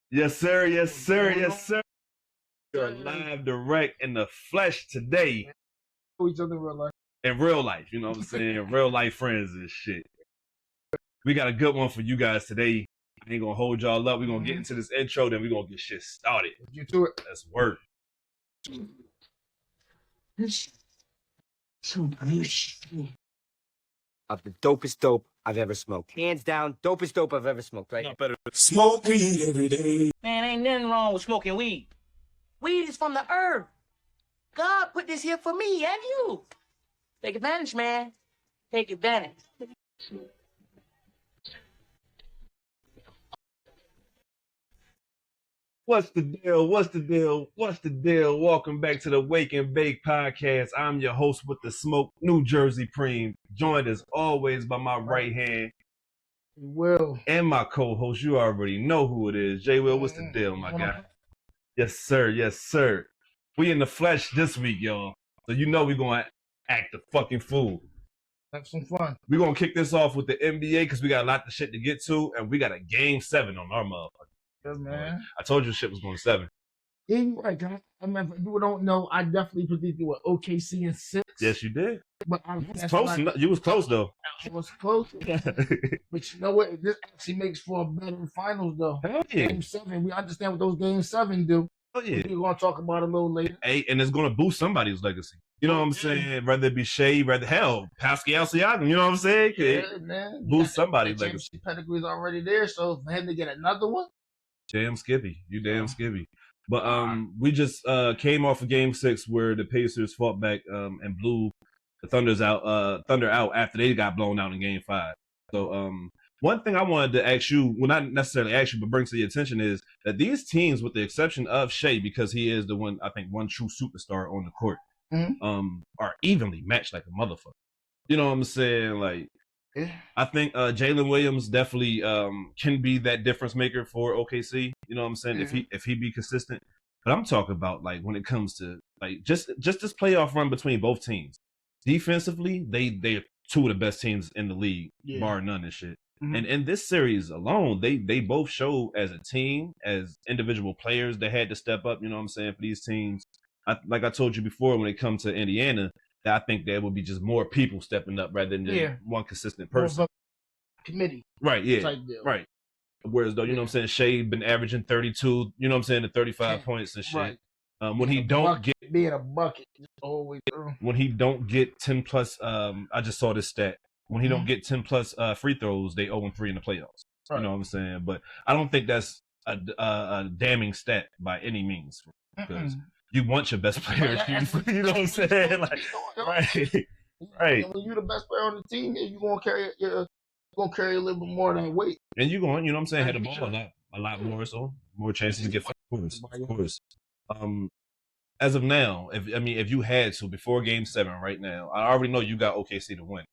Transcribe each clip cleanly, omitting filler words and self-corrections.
Yes, sir. Yes, sir. Yes, sir. You're live, direct, in the flesh today. Each other in real life. In real life, you know what I'm saying? Real life friends and shit. We got a good one for you guys today. I ain't gonna hold y'all up. We're gonna get into this intro, then we're gonna get shit started. Get to it. Let's work. Of the dopest dope I've ever smoked. Hands down, dopest dope I've ever smoked, right? Not better. Smoke weed every day. Man, ain't nothing wrong with smoking weed. Weed is from the earth. God put this here for me and you. Take advantage, man. Take advantage. What's the deal? What's the deal? What's the deal? Welcome back to the Wake and Bake podcast. I'm your host with the smoke, New Jersey Preem, joined as always by my right hand Will. and my co-host. You already know who it is. J. Will, what's the deal, my guy? Yes, sir. Yes, sir. We in the flesh this week, y'all. So you know we're going to act a fucking fool. Have some fun. We're going to kick this off with the NBA because we got a lot of shit to get to, and we got a game 7 on our motherfucker. Good, man. I told you shit was going 7. Yeah, you're right, guys. I mean, if people don't know, I definitely predicted with OKC in 6. Yes, you did. But You was close, though. I was close. But you know what? This actually makes for a better finals, though. Hell yeah. Game 7. We understand what those game 7 do. Hell yeah. We're going to talk about it a little later. Hey, and it's going to boost somebody's legacy. You know what I'm saying? Whether it be Shea, Pascal Siakam, you know what I'm saying? Yeah, man. Boost somebody's The legacy. pedigree is already there, so for him to get another one. Damn Skippy. You damn Skippy. But we just came off of game 6 where the Pacers fought back and blew the Thunder out after they got blown out in game 5. So one thing I wanted to ask you, well, not necessarily ask you, but bring to your attention is that these teams, with the exception of Shea, because he is the one, I think, one true superstar on the court, are evenly matched like a motherfucker. You know what I'm saying? Like, Yeah. I think Jalen Williams definitely can be that difference maker for OKC. You know what I'm saying? Yeah. If he be consistent. But I'm talking about like when it comes to like just this playoff run between both teams. Defensively, they're two of the best teams in the league, bar none and shit. And in this series alone, they both show as a team, as individual players, they had to step up, you know what I'm saying, for these teams. Like I told you before, when it comes to Indiana, that I think there will be just more people stepping up rather than one consistent person. Committee. Right, yeah. Type deal. Right. Whereas though, you know what I'm saying, Shea been averaging 32, you know what I'm saying, to 35 points and shit. Right. When he don't get being a bucket all the way through. When he don't get 10 plus I just saw this stat. When he don't get 10 plus free throws, they 0-3 in the playoffs. Right. You know what I'm saying? But I don't think that's a damning stat by any means. Because you want your best players. You know what I'm saying? Like, right. When you're the best player on the team, you're gonna carry a little bit more than weight. And you're going, you know what I'm saying, had the ball a lot more, so more chances to get points. Of course. As of now, if you had to before game 7 right now, I already know you got OKC to win.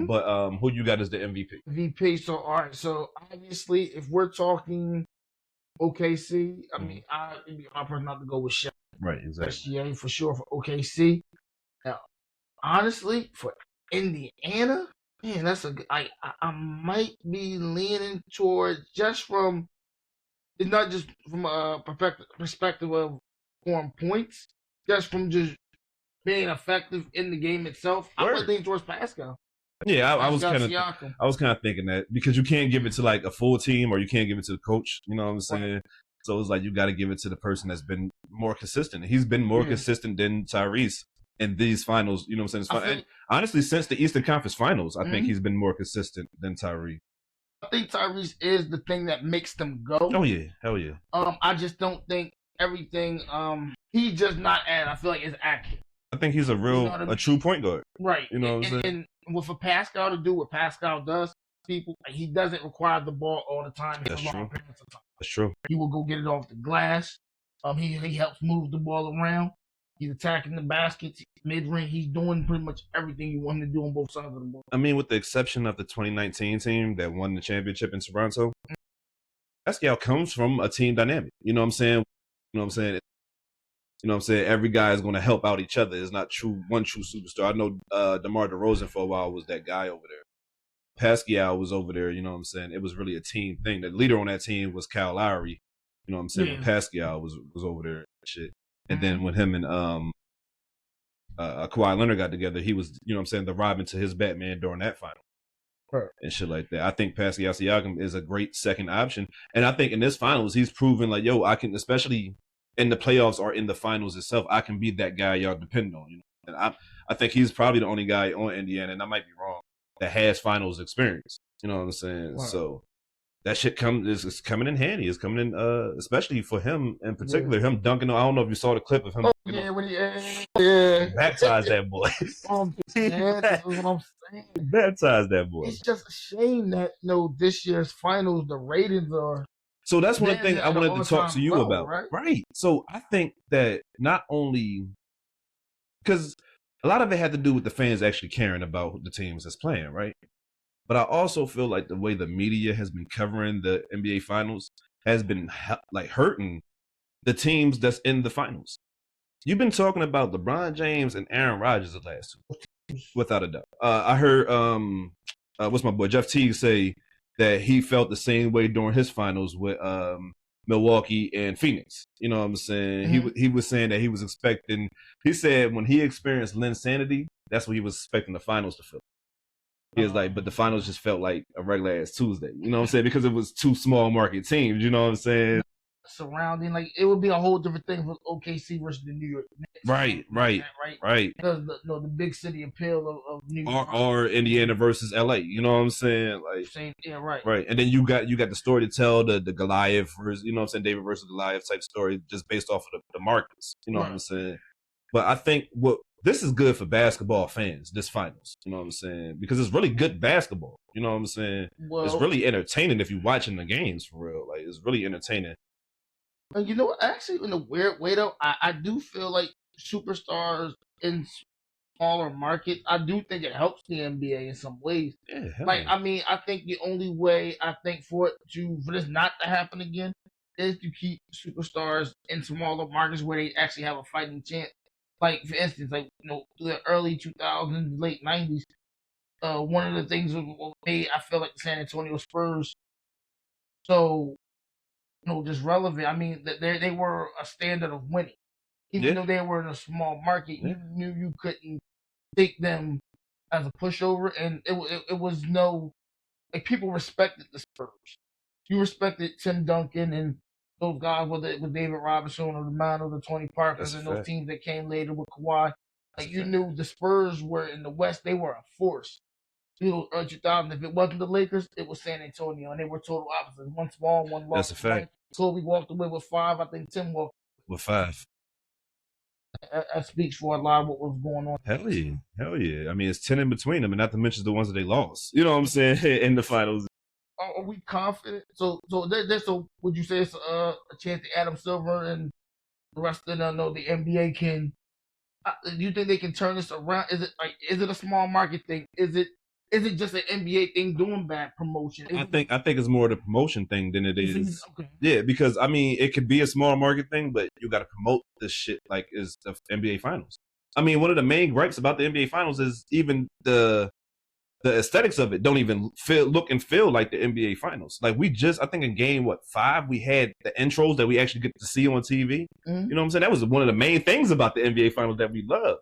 But who you got as the MVP? MVP. So all right. So obviously, if we're talking OKC, I mean, it'd be hard for not to go with Shea. Right, exactly. SGA for sure for OKC. Now, honestly, for Indiana, man, that's I might be leaning towards it's not just from a perspective of scoring points, just from just being effective in the game itself. I would lean towards Pascal. Yeah, I was kind of thinking that because you can't give it to like a full team or you can't give it to the coach. You know what I'm saying? Right. So it's like you got to give it to the person that's been more consistent. He's been more consistent than Tyrese in these finals. You know what I'm saying? And honestly, since the Eastern Conference Finals, I think he's been more consistent than Tyrese. I think Tyrese is the thing that makes them go. Oh yeah, hell yeah. I just don't think everything. He's just not I feel like it's accurate. I think he's a true point guard. Right. You know what I'm saying? And with Pascal to do what Pascal does, he doesn't require the ball all the time. That's true. That's true. He will go get it off the glass. He helps move the ball around. He's attacking the baskets, mid-range. He's doing pretty much everything you want him to do on both sides of the ball. I mean, with the exception of the 2019 team that won the championship in Toronto, Pascal comes from a team dynamic. You know what I'm saying? You know what I'm saying? Every guy is going to help out each other. It's not one true superstar. I know DeMar DeRozan for a while was that guy over there. Pascal was over there, you know what I'm saying? It was really a team thing. The leader on that team was Kyle Lowry. You know what I'm saying? When Yeah. Pascal was over there and shit. And then when him and Kawhi Leonard got together, he was, you know what I'm saying, the Robin to his Batman during that final. Right. And shit like that. I think Pascal Siakam is a great second option. And I think in this finals, he's proven like, yo, I can, especially in the playoffs or in the finals itself, I can be that guy y'all depend on. You know? And I think he's probably the only guy on Indiana, and I might be wrong, that has finals experience. You know what I'm saying? Right. So that shit is coming in handy. It's coming in, especially for him in particular. Him dunking. I don't know if you saw the clip of him. Oh, yeah, when he Baptized that boy. Yeah, that's what I'm saying. Baptized that boy. It's just a shame that this year's finals, the ratings are. So that's one thing I wanted to talk to you low, about. Right. So I think that not only because a lot of it had to do with the fans actually caring about the teams that's playing, right? But I also feel like the way the media has been covering the NBA finals has been like hurting the teams that's in the finals. You've been talking about LeBron James and Aaron Rodgers the last two, without a doubt. I heard what's my boy Jeff Teague say that he felt the same way during his finals with Milwaukee and Phoenix. You know what I'm saying? Mm-hmm. He was saying that he was expecting. He said when he experienced Linsanity, that's what he was expecting the finals to feel. He was like, but the finals just felt like a regular ass Tuesday. You know what I'm saying? Because it was two small market teams. You know what I'm saying? Surrounding, like, it would be a whole different thing with OKC versus the New York Knicks. Right. Because the big city appeal of New York or Indiana versus LA. You know what I'm saying? Like, same, yeah, right. Right. And then you got the story to tell, the Goliath versus, you know what I'm saying, David versus Goliath type story, just based off of the markets. You know what I'm saying? But I think this is good for basketball fans, this finals. You know what I'm saying? Because it's really good basketball. You know what I'm saying? Well, it's really entertaining if you're watching the games for real. Like, it's really entertaining. And you know what? Actually, in a weird way, though, I do feel like superstars in smaller markets, I do think it helps the NBA in some ways. Yeah, like, I mean, I think the only way I think for this not to happen again is to keep superstars in smaller markets where they actually have a fighting chance. Like, for instance, like, the early 2000s, late 90s, one of the things what made I feel like the San Antonio Spurs so just relevant. I mean, they were a standard of winning, even though they were in a small market. You knew you couldn't take them as a pushover, and it was no, like, people respected the Spurs. You respected Tim Duncan and those guys with David Robinson or the Mano, the Tony Parkers, and those teams that came later with Kawhi. Like, you knew the Spurs were in the West; they were a force. Early 2000. If it wasn't the Lakers, it was San Antonio, and they were total opposites. One small, one large. That's a fact. Kobe walked away with 5. I think Tim walked with 5. That speaks for a lot of what was going on. Hell yeah. I mean, it's 10 in between them, and not to mention the ones that they lost. You know what I'm saying? In the finals. Are we confident? So would you say it's a chance that Adam Silver and the rest of the NBA can? Do you think they can turn this around? Is it a small market thing? Is it just an NBA thing doing bad promotion? I think it's more the promotion thing than it is. Okay. Yeah, because I mean, it could be a small market thing, but you got to promote this shit like is the NBA Finals. I mean, one of the main gripes about the NBA Finals is even the aesthetics of it don't even look and feel like the NBA Finals. Like, I think in game 5 we had the intros that we actually get to see on TV. Mm-hmm. You know what I'm saying? That was one of the main things about the NBA Finals that we love.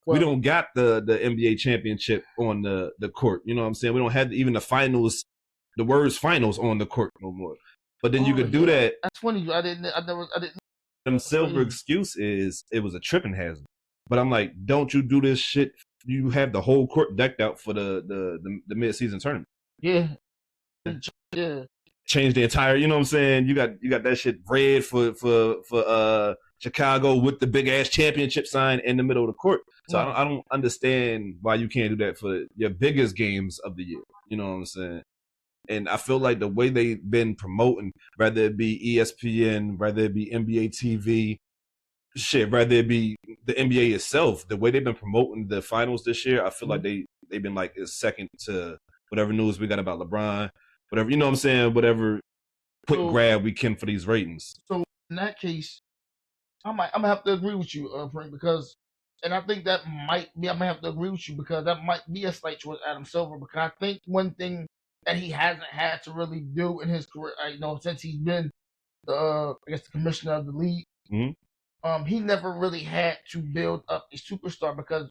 We don't got the NBA championship on the court. You know what I'm saying? We don't have even the finals, the words finals on the court no more. But then you could do that. That's funny. I didn't. And Silver excuse is it was a tripping hazard. But I'm like, don't you do this shit? You have the whole court decked out for the mid-season tournament. Yeah. Change the entire, you know what I'm saying? You got that shit red for Chicago with the big ass championship sign in the middle of the court. So I don't understand why you can't do that for your biggest games of the year. You know what I'm saying? And I feel like the way they've been promoting, whether it be ESPN, whether it be NBA TV, whether it be the NBA itself, the way they've been promoting the finals this year, I feel like they've been like is second to whatever news we got about LeBron, whatever, you know what I'm saying, whatever quick grab we can for these ratings. So in that case, I'm gonna have to agree with you, Frank, because, and I think that might be, I'm gonna have to agree with you because that might be a slight towards Adam Silver, because I think one thing that he hasn't had to really do in his career, since he's been I guess the commissioner of the league. He never really had to build up a superstar because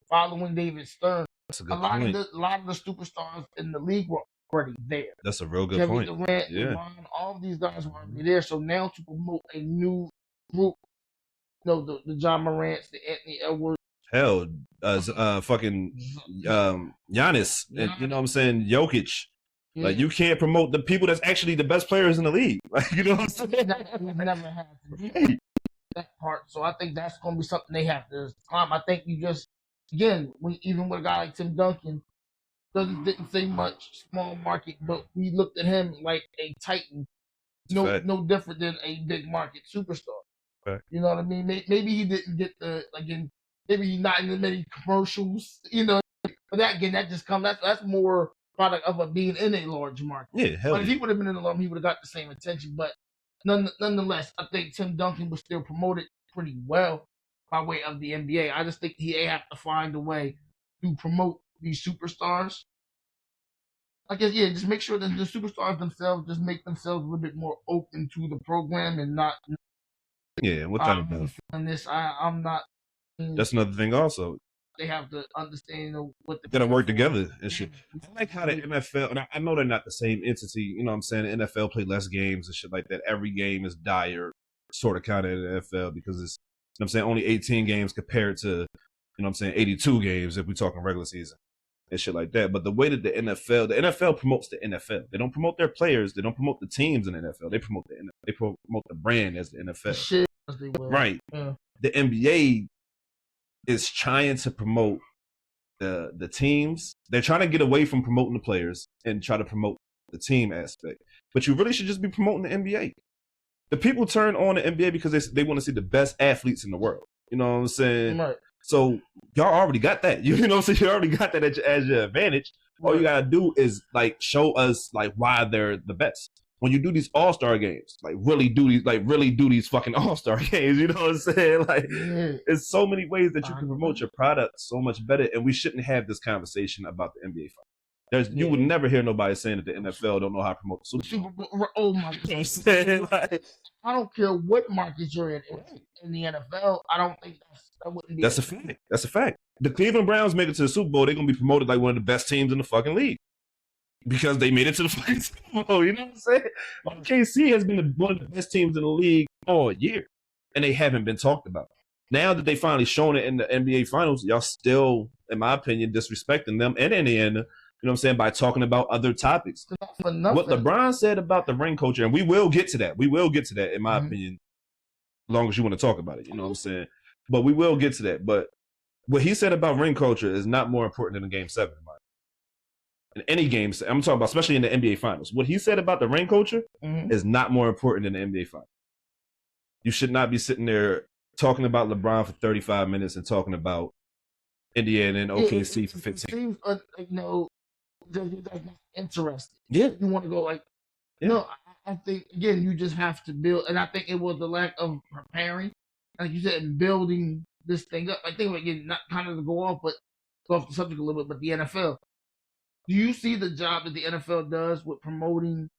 following David Stern, That's a good lot point. of the superstars in the league were already there. That's a real good Kevin point. Durant, LeBron, all of these guys were already there. So now to promote a new group, the John Morants, the Anthony Edwards. Hell, fucking Giannis, and you know what I'm saying, Jokic. Yeah. Like you can't promote the people that's actually the best players in the league. Like you know what I'm saying? We've never had to do that part. So I think that's going to be something they have to. I think you just even with a guy like Tim Duncan, didn't say much, small market, but we looked at him like a titan. No different than a big market superstar. Fact. You know what I mean? Maybe he didn't get maybe he's not in as many commercials. But that just comes. That's more product of being in a large market. Yeah, hell. But if he would have been in the large, he would have got the same attention. But nonetheless, I think Tim Duncan was still promoted pretty well by way of the NBA. I just think they have to find a way to promote these superstars. I guess, just make sure that the superstars themselves just make themselves a little bit more open to the program and not. Yeah, without a doubt. I'm not. That's another thing also. They have to understand what they gotta work together and shit. I like how the NFL, and I know they're not the same entity, you know what I'm saying? The NFL play less games and shit like that. Every game is dire, sort of kind of in the NFL because it's, you know what I'm saying, only 18 games compared to, you know what I'm saying, 82 games if we're talking regular season and shit like that. But the way that the NFL promotes the NFL. They don't promote their players. They don't promote the teams in the NFL. They promote the NFL. They promote the brand as the NFL. Shit, right. Yeah. The NBA is trying to promote the teams. They're trying to get away from promoting the players and try to promote the team aspect. But you really should just be promoting the NBA. The people turn on the NBA because they want to see the best athletes in the world. You know what I'm saying? Right. So y'all already got that. You know what I'm saying? You already got that as your advantage. All you gotta do is like show us like why they're the best. When you do these all-star games, really do these fucking all-star games, you know what I'm saying? Like, there's so many ways that you can promote your product so much better, and we shouldn't have this conversation about the NBA fight. You would never hear nobody saying that the NFL don't know how to promote the Super Bowl. Oh my God! I don't care what market you're in the NFL. I don't think that wouldn't be. That's a fact. That's a fact. The Cleveland Browns make it to the Super Bowl, they're gonna be promoted like one of the best teams in the fucking league. Because they made it to the fucking Super Bowl, you know what I'm saying? OKC has been one of the best teams in the league all year, and they haven't been talked about. Now that they finally shown it in the NBA Finals, y'all still, in my opinion, disrespecting them and Indiana, you know what I'm saying, by talking about other topics. What LeBron said about the ring culture, and we will get to that. We will get to that, in my opinion, as long as you want to talk about it, you know what I'm saying? But we will get to that. But what he said about ring culture is not more important than the Game 7, in my opinion. In any games, I'm talking about, especially in the NBA Finals. What he said about the ring culture is not more important than the NBA Finals. You should not be sitting there talking about LeBron for 35 minutes and talking about Indiana and OKC for 15. It seems they're not interested. Yeah. You want to go no, I think, again, you just have to build, and I think it was the lack of preparing, like you said, building this thing up. I think, again, not kind of to go off the subject a little bit, but the NFL. Do you see the job that the NFL does with promoting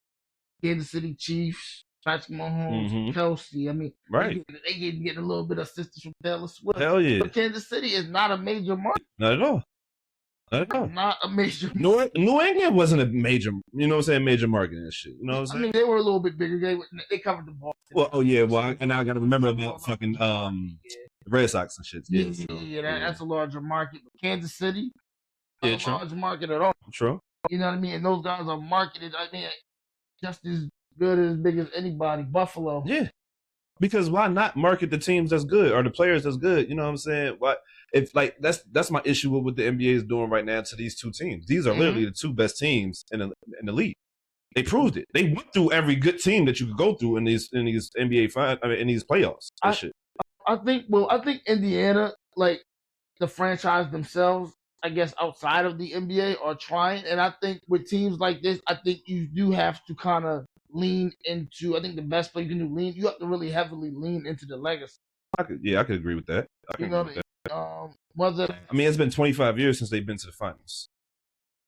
Kansas City Chiefs, Patrick Mahomes, Kelsey? I mean, right. they getting a little bit of assistance from Taylor Swift. Hell yeah. But Kansas City is not a major market. Not at all. Not at all. Not a major market. New England wasn't a major, you know what I'm saying, major market and shit. You know what I'm saying? I mean, they were a little bit bigger. They covered the ball. Well, and now I got to remember about fucking Red Sox and shit. That's a larger market. But Kansas City, not a large market at all. True. You know what I mean? And those guys are marketed, I mean, just as good, as big as anybody. Buffalo. Yeah. Because why not market the teams that's good or the players that's good? You know what I'm saying? Why? If that's my issue with what the NBA is doing right now to these two teams. These are literally the two best teams in the league. They proved it. They went through every good team that you could go through in these NBA in these playoffs. I think Indiana, like the franchise themselves, I guess outside of the NBA, are trying, and I think with teams like this, I think you do have to kind of lean into. I think the best play you can do, you have to really heavily lean into the legacy. I could agree with that. It's been 25 years since they've been to the finals.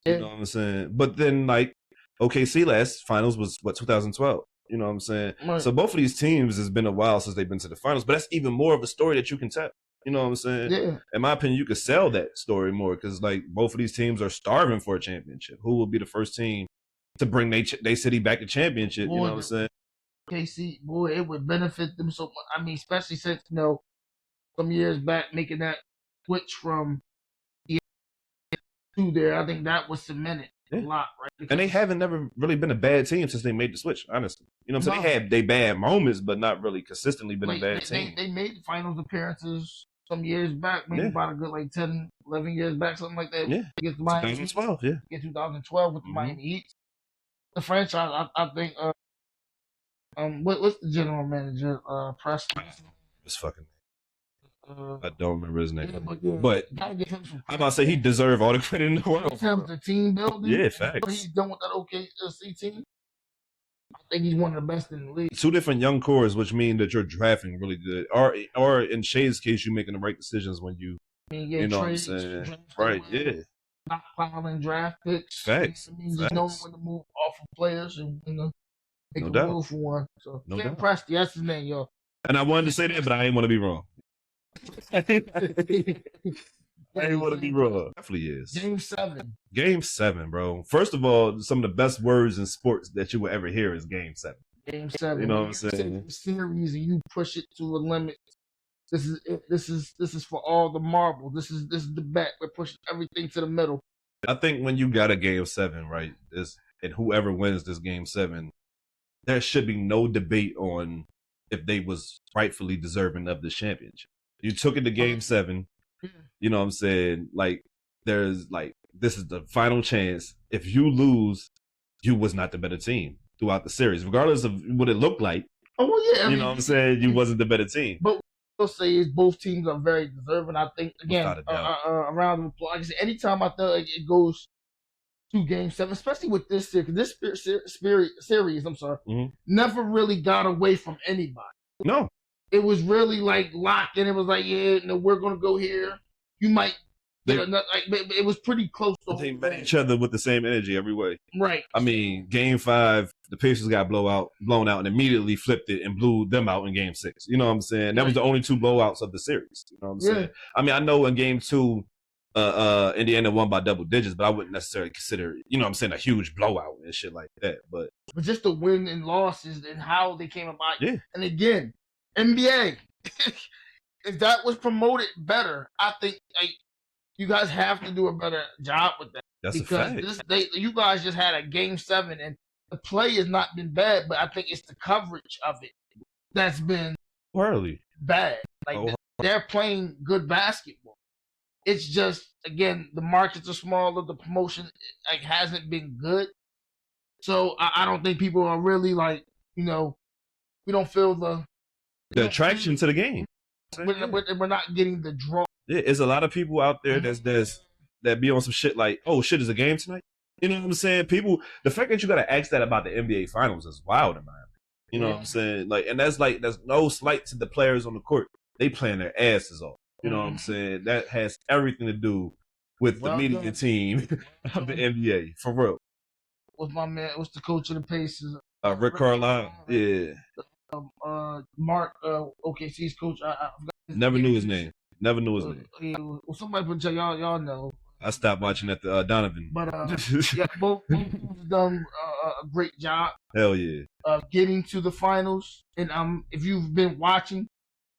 You know what I'm saying? But then, like, OKC last finals was 2012. You know what I'm saying? Right. So both of these teams has been a while since they've been to the finals, but that's even more of a story that you can tell. You know what I'm saying? Yeah. In my opinion, you could sell that story more because like both of these teams are starving for a championship. Who will be the first team to bring they city back to championship? You know what I'm saying? KC, boy, it would benefit them so much. I mean, especially since some years back making that switch from to there, I think that was cemented a lot, right? Because and they haven't never really been a bad team since they made the switch, honestly. You know what I'm saying? They had they bad moments, but not really consistently been a bad team. They made finals appearances some years back, maybe about a good 10, 11 years back, something like that. Yeah. Against the Miami 2012, Heat. In 2012 with the Miami Heat. The franchise, I think, what's the general manager? Preston. It's fucking. I don't remember his name, but I'm about to say he deserved all the credit in the world. In terms of team building, yeah, facts. What he's done with that OKC team, I think he's one of the best in the league. 2 different young cores, which mean that you're drafting really good, or in Shay's case, you're making the right decisions when you, you know trades, what I'm saying, right? Yeah, not filing draft picks. Facts. I mean, just knowing when to move off of players and make no a doubt. move for one. So, no Ken doubt. Presti, that's his name, yo. And I wanted to say that, but I didn't want to be wrong. I didn't want to be wrong. Definitely is. Game 7, bro. First of all, some of the best words in sports that you will ever hear is Game 7. Game 7. You know what I'm saying? Series, and you push it to a limit. This is for all the marbles. This is the bet. We're pushing everything to the middle. I think when you got a Game 7, right, and whoever wins this Game 7, there should be no debate on if they was rightfully deserving of the championship. You took it to Game 7. You know what I'm saying? Like, there's this is the final chance. If you lose, you was not the better team throughout the series, regardless of what it looked like. Oh well, yeah. You know what I'm saying? You wasn't the better team. But what I'll say is both teams are very deserving. I think again, a round of applause. Like I said, anytime I thought it goes to Game 7, especially with this series, I'm sorry, never really got away from anybody. No. It was really locked in. It was yeah, no, we're gonna go here. You might get another. It was pretty close. They met each other with the same energy every way. Right. I mean, Game 5, the Pacers got blown out, and immediately flipped it and blew them out in Game 6. You know what I'm saying? That was the only 2 blowouts of the series. You know what I'm saying? I mean, I know in Game 2, Indiana won by double digits, but I wouldn't necessarily consider, you know what I'm saying, a huge blowout and shit like that. But just the win and losses and how they came about. Yeah. And again, NBA, if that was promoted better, I think you guys have to do a better job with that. That's because a fact. You guys just had a Game 7, and the play has not been bad, but I think it's the coverage of it that's been bad. They're playing good basketball. It's just, again, the markets are smaller. The promotion hasn't been good. So I don't think people are really we don't feel the attraction to the game. We're not getting the draw. Yeah, there's a lot of people out there that be on some shit like, oh shit, is a game tonight? You know what I'm saying? People, the fact that you gotta ask that about the NBA finals is wild in my opinion. You know what I'm saying? And that's no slight to the players on the court. They playing their asses off. You know what I'm saying? That has everything to do with the media team of the NBA, for real. What's my man? What's the coach of the Pacers? Rick Carlisle. Yeah. Mark, OKC's coach. I never knew his name. Never knew his name. Well, somebody put y'all know. I stopped watching at the Donovan. But yeah, both done a great job. Hell yeah. Getting to the finals, and if you've been watching,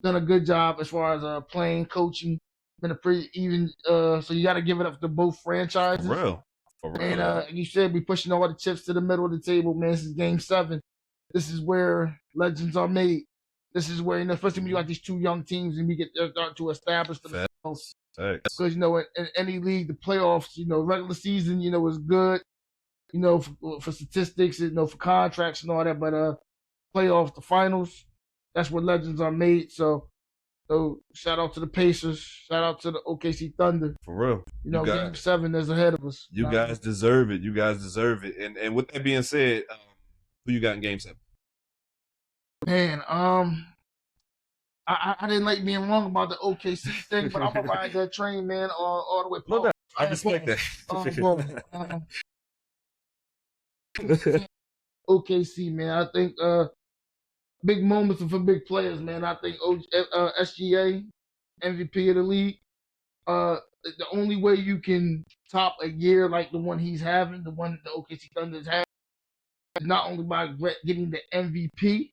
done a good job as far as playing, coaching. Been a pretty even. So you got to give it up to both franchises. For real. And you said we pushing all the chips to the middle of the table, man. This is Game 7. This is where legends are made. This is where, especially when you got these 2 young teams and we get start to establish themselves. Because, in any league, the playoffs, regular season, is good, for statistics, for contracts and all that. But playoffs, the finals, that's where legends are made. So shout out to the Pacers. Shout out to the OKC Thunder. For real. Game 7 is ahead of us. You guys deserve it. You guys deserve it. And with that being said, who you got in Game 7? Man, I didn't like being wrong about the OKC thing, but I'm gonna ride that train, man, all the way. No, I respect that. OKC, man. I think big moments for big players, man. I think SGA, MVP of the league. The only way you can top a year like the one he's having, the one the OKC Thunder's having, is not only by getting the MVP,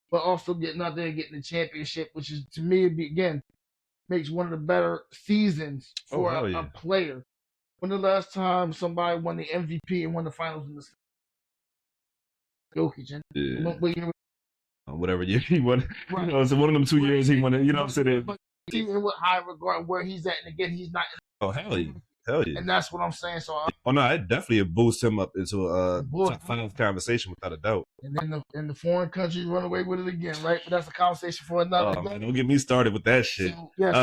but also getting out there and getting the championship, which is to me, again, makes one of the better seasons for a player. When the last time somebody won the MVP and won the finals in the Jokic? Yeah. Whatever year he won. Right. You know, so one of them 2 years he won it. You know what I'm saying? But even with high regard where he's at, and again, he's not. Oh, hell yeah. Hell yeah. And that's what I'm saying. So, oh no, it definitely boosts him up into a top 5 conversation without a doubt. And then the foreign countries run away with it again, right? But that's a conversation for another day. Man, don't get me started with that shit. So, yes,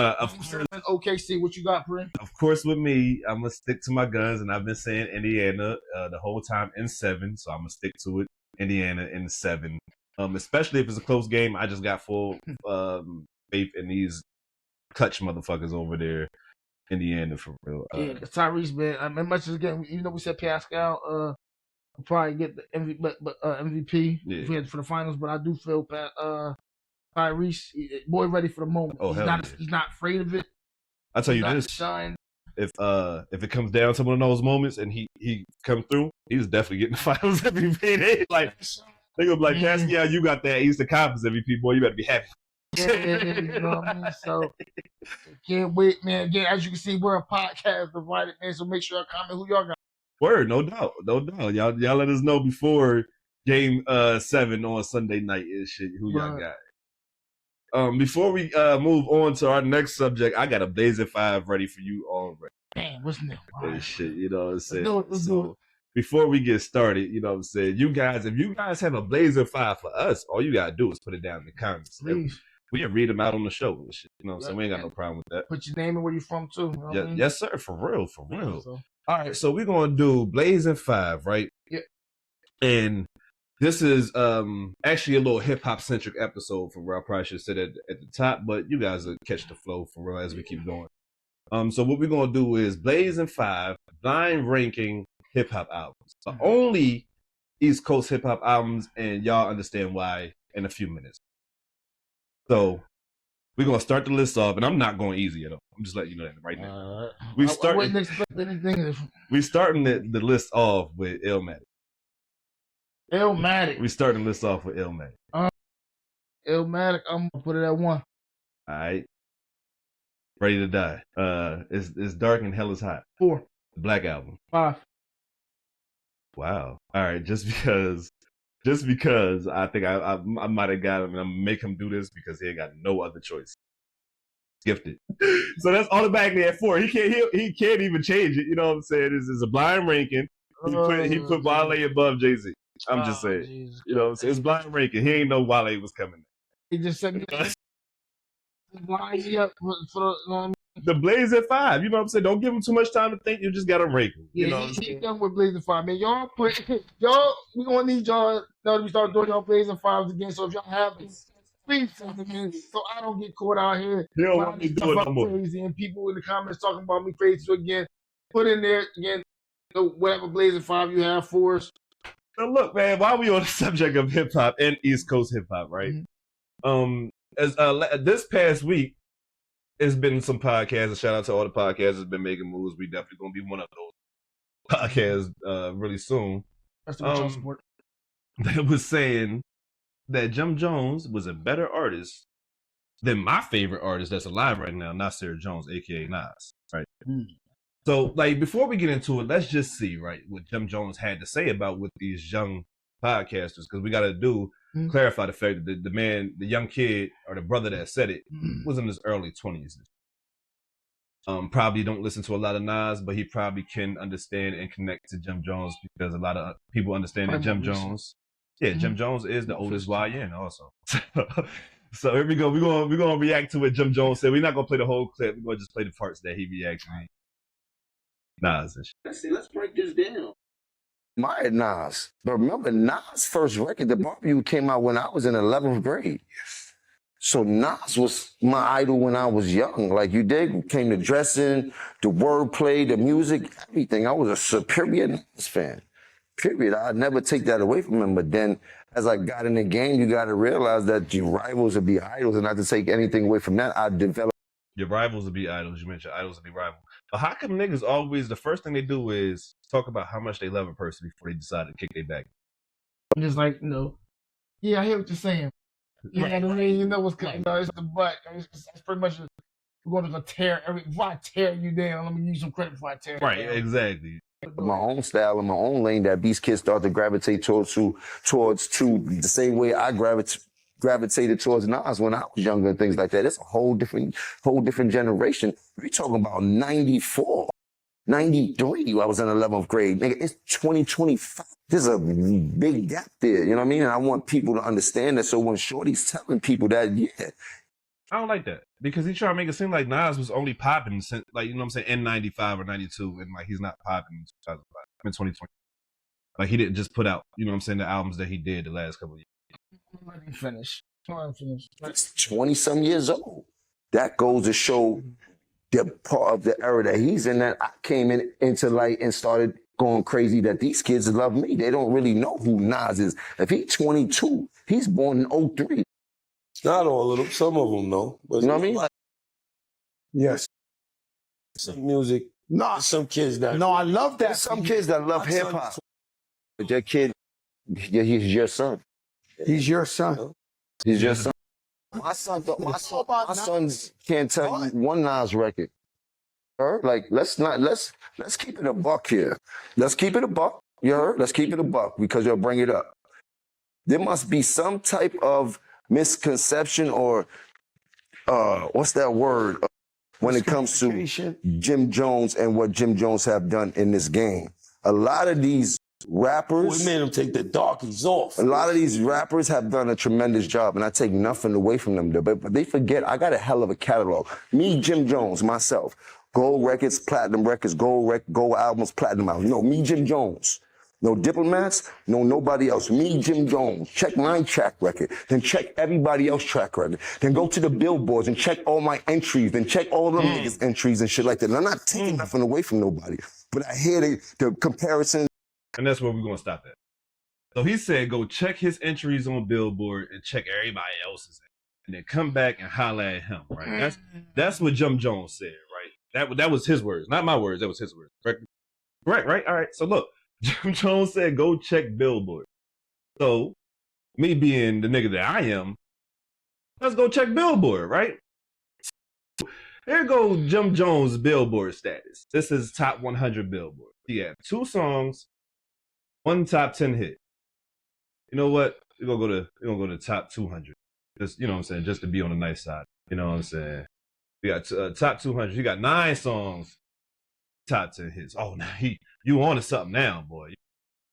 OKC, what you got, Prin? Of course, with me, I'm gonna stick to my guns, and I've been saying Indiana the whole time in 7, so I'm gonna stick to it. Indiana in 7. Especially if it's a close game, I just got full faith in these clutch motherfuckers over there, Indiana, for real. Yeah, Tyrese, man. I mean, much as again, even though we said Pascal, will probably get the MVP for the finals, but I do feel Tyrese, boy, ready for the moment. Oh, he's not afraid of it. I tell you this: if it comes down to one of those moments and he comes through, he's definitely getting the finals MVP. Like. They gonna be like, Pascal, you got that Eastern Conference MVP, boy. You better be happy. Yeah, you know what I mean? So, can't wait, man. Again, as you can see, we're a podcast divided, man. So make sure y'all comment who y'all got. Word, no doubt. Y'all let us know before Game 7 on Sunday night is shit who y'all got. Before we move on to our next subject, I got a Blazing 5 ready for you already. Damn, what's new? Right. Shit, you know what I'm saying? Let's do it. Before we get started, you know what I'm saying? If you guys have a Blazer 5 for us, all you gotta do is put it down in the comments. Please. We can read them out on the show and shit. You know what I'm saying? We ain't got no problem with that. Put your name and where you from too. You know what I mean? Yes, sir. For real. So. All right, so we're gonna do Blazing 5, right? Yeah. And this is actually a little hip hop centric episode for where I probably should have said it at the top, but you guys will catch the flow for real as we keep going. So what we're gonna do is Blazing 5 blind ranking hip hop albums. The only East Coast hip hop albums, and y'all understand why in a few minutes. So we're gonna start the list off, and I'm not going easy at all. I'm just letting you know that right now. I wouldn't expect anything. We starting the list off with Illmatic. Illmatic. We starting the list off with Illmatic. Illmatic, I'm gonna put it at 1. All right. Ready to Die. It's Dark and Hell is Hot. 4. Black Album. 5. Wow. All right. Just because I think I might have got him, and I'm gonna make him do this because he ain't got no other choice. Gifted. So that's automatically at 4. He can't even change it. You know what I'm saying? This is a blind ranking. He put Wale above Jay-Z. I'm just saying. Jesus, you know what I'm saying? It's blind ranking. He ain't know Wale was coming. He just said blind up for the Blazing 5. You know what I'm saying? Don't give him too much time to think. You just got to rank him. Yeah, you know he's done with Blazing 5, man. We gonna need y'all now that we start doing y'all Blazing 5s again. So if y'all have it, please send them in so I don't get caught out here. He don't want me to do it no more. Crazy and people in the comments talking about me crazy. So again, put in there again whatever Blazing 5 you have for us. So look, man, while we on the subject of hip hop and East Coast hip hop, right? Mm-hmm. As this past week, it's been some podcasts. A shout out to all the podcasts that's been making moves. We definitely gonna be one of those podcasts really soon. That's the much support. That was saying that Jim Jones was a better artist than my favorite artist that's alive right now, Nasir Jones, aka Nas. Right. So, like, before we get into it, let's just see, right, what Jim Jones had to say about with these young podcasters, because we got to clarify the fact that the young kid or the brother that said it was in his early 20s. Probably don't listen to a lot of Nas, but he probably can understand and connect to Jim Jones because a lot of people understand that Jim Jones. Yeah, Jim Jones is the oldest YN also. So here we go. We're gonna react to what Jim Jones said. We're not gonna play the whole clip. We're gonna just play the parts that he reacted to. Nas and shit. Let's break this down. My Nas, but remember Nas' first record, The Barbecue, came out when I was in 11th grade. So Nas was my idol when I was young. Like you did, came to dressing, the wordplay, the music, everything. I was a superior Nas fan. Period. I'd never take that away from him. But then as I got in the game, you got to realize that your rivals will be idols. And not to take anything away from that, I developed. Your rivals will be idols. You mentioned idols will be rivals. But how come niggas always, the first thing they do is talk about how much they love a person before they decide to kick their back? I'm just like, yeah, I hear what you're saying. Yeah, I mean, you know what's coming. It's the butt. It's pretty much we're going to tear before I tear you down. Let me use some credit before I tear you Right, down. exactly. My own style and my own lane that these kids start to gravitate towards the same way I gravitated towards Nas when I was younger and things like that. It's a whole different generation. We're talking about 94, 93. I was in 11th grade. Nigga, it's 2025. There's a big gap there. You know what I mean? And I want people to understand that. So when Shorty's telling people that, yeah. I don't like that because he tried to make it seem like Nas was only popping since, like, you know what I'm saying, in 95 or 92, and like he's not popping in 2005, in 2020. Like he didn't just put out, you know what I'm saying, the albums that he did the last couple of years. Let me finish. It's 20-some years old. That goes to show the part of the era that he's in that I came into light and started going crazy that these kids love me. They don't really know who Nas is. If he's 22, he's born in 03. Not all of them. Some of them, though. But You know what I mean? Yes. some music. No, Some kids that. no, I love that. There's some kids that love My hip son- hop. But that kid, he's your son. He's your son. He's your son. My sons can't tell you one Nas record. Heard? Like, let's keep it a buck here. Let's keep it a buck. You heard? Let's keep it a buck because you'll bring it up. There must be some type of misconception or what's that word when it comes to Miscommunication. Jim Jones and what Jim Jones have done in this game. A lot of these rappers, We made them take the darkies off. a lot of these rappers have done a tremendous job, and I take nothing away from them. But they forget I got a hell of a catalog. Me, Jim Jones, myself, gold records, platinum records, gold albums, platinum albums. No, me, Jim Jones. No diplomats, no nobody else. Me, Jim Jones. Check my track record, then check everybody else's track record. Then go to the billboards and check all my entries, then check all them niggas' entries and shit like that. And I'm not taking nothing away from nobody, but I hear the comparison. And that's where we're going to stop at. So he said, go check his entries on Billboard and check everybody else's, and then come back and holler at him, right? That's what Jim Jones said, right? That was his words, not my words. That was his words, right? All right. So look, Jim Jones said, go check Billboard. So me being the nigga that I am, let's go check Billboard, right? Here goes Jim Jones' Billboard status. This is top 100 Billboard. He had 2 songs, 1 top 10 hit. You know what? We're gonna go to top 200. Just, you know what I'm saying, just to be on the nice side. You know what I'm saying? We got top 200. You got 9 songs, top 10 hits. Oh, now you on to something now, boy.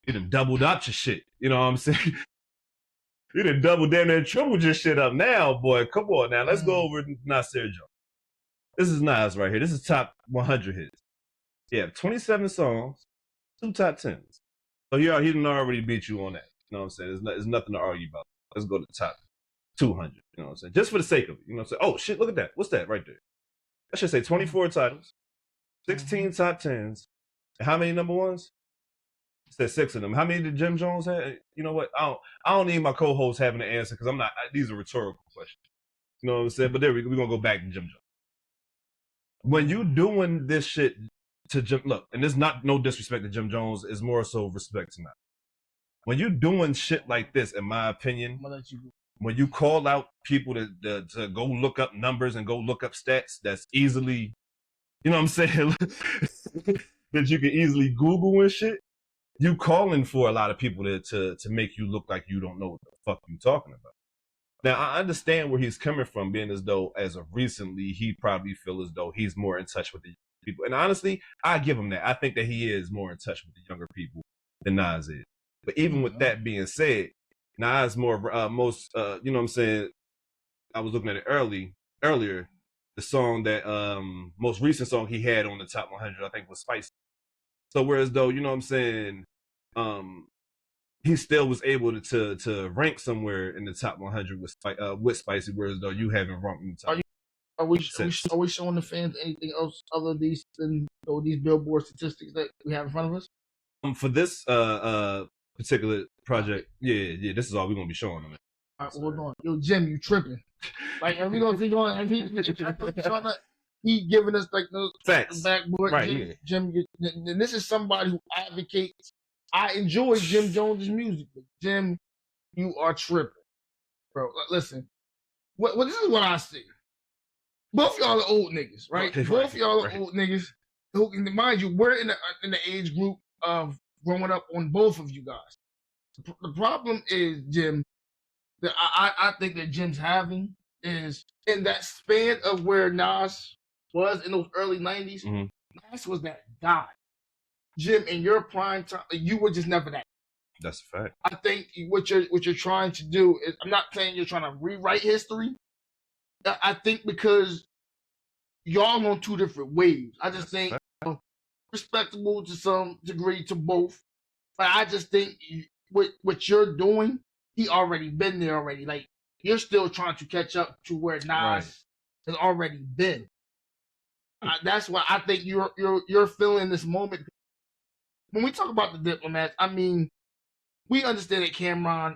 You done doubled up your shit. You know what I'm saying? You done doubled down and tripled your shit up now, boy. Come on now. Let's go over Nasir Jones. This is Nas right here. This is top 100 hits. Yeah, 27 songs, 2 top 10s. So he done already beat you on that. You know what I'm saying? There's nothing to argue about. Let's go to the top 200. You know what I'm saying? Just for the sake of it. You know what I'm saying? Oh, shit, look at that. What's that right there? I should say 24 titles, 16 top 10s. And how many number ones? It said 6 of them. How many did Jim Jones have? You know what? I don't need my co-host having the answer because these are rhetorical questions. You know what I'm saying? But there we're going to go back to Jim Jones. When you doing this shit to Jim, look, and there's not no disrespect to Jim Jones, it's more so respect to Nas. When you doing shit like this, in my opinion, when you call out people to go look up numbers and go look up stats, that's easily, you know what I'm saying, that you can easily Google and shit, you calling for a lot of people to make you look like you don't know what the fuck you talking about. Now, I understand where he's coming from, being as though, as of recently, he probably feel as though he's more in touch with the people. And honestly, I give him that. I think that he is more in touch with the younger people than Nas is. But even with that being said, Nas more, you know what I'm saying? I was looking at it earlier, the song that, most recent song he had on the top 100, I think was Spicy. So whereas though, you know what I'm saying, he still was able to rank somewhere in the top 100 with Spicy, whereas though you haven't ranked in the top. Are we showing the fans anything else other than these Billboard statistics that we have in front of us? For this particular project, yeah, this is all we're gonna be showing them. All right, hold on. Yo, Jim, you tripping. Like, if we gonna see going, he giving us like the Facts. backboard. Right, Jim, and this is somebody who advocates. I enjoy Jim Jones' music, but Jim, you are tripping, bro. Listen, what this is what I see. Both y'all are old niggas, right? Both y'all are old niggas. Who, mind you, we're in the age group of growing up on both of you guys. The problem is, Jim, that I think that Jim's having is in that span of where Nas was in those early 90s, Nas was that guy. Jim, in your prime time, you were just never that. That's a fact. I think what you're trying to do is, I'm not saying you're trying to rewrite history. I think because y'all on two different waves. I just think respectable to some degree to both. But I just think what you're doing, he already been there already. Like, you're still trying to catch up to where Nas has already been. That's why I think you're feeling this moment. When we talk about the Diplomats, I mean, we understand that Cameron,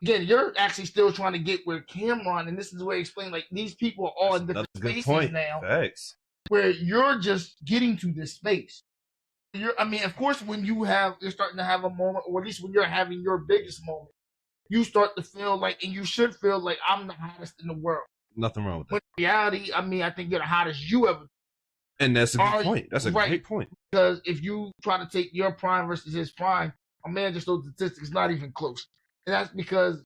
again, you're actually still trying to get where Cameron, and this is the way I explain, like, these people are all in different spaces now. Thanks. Where you're just getting to this space. I mean, of course, when you're starting to have a moment, or at least when you're having your biggest moment, you start to feel like, and you should feel like, I'm the hottest in the world. Nothing wrong with that. But in reality, I mean, I think you're the hottest you ever. And that's a good point. That's a great point. Because if you try to take your prime versus his prime, a man just those statistics not even close. And that's because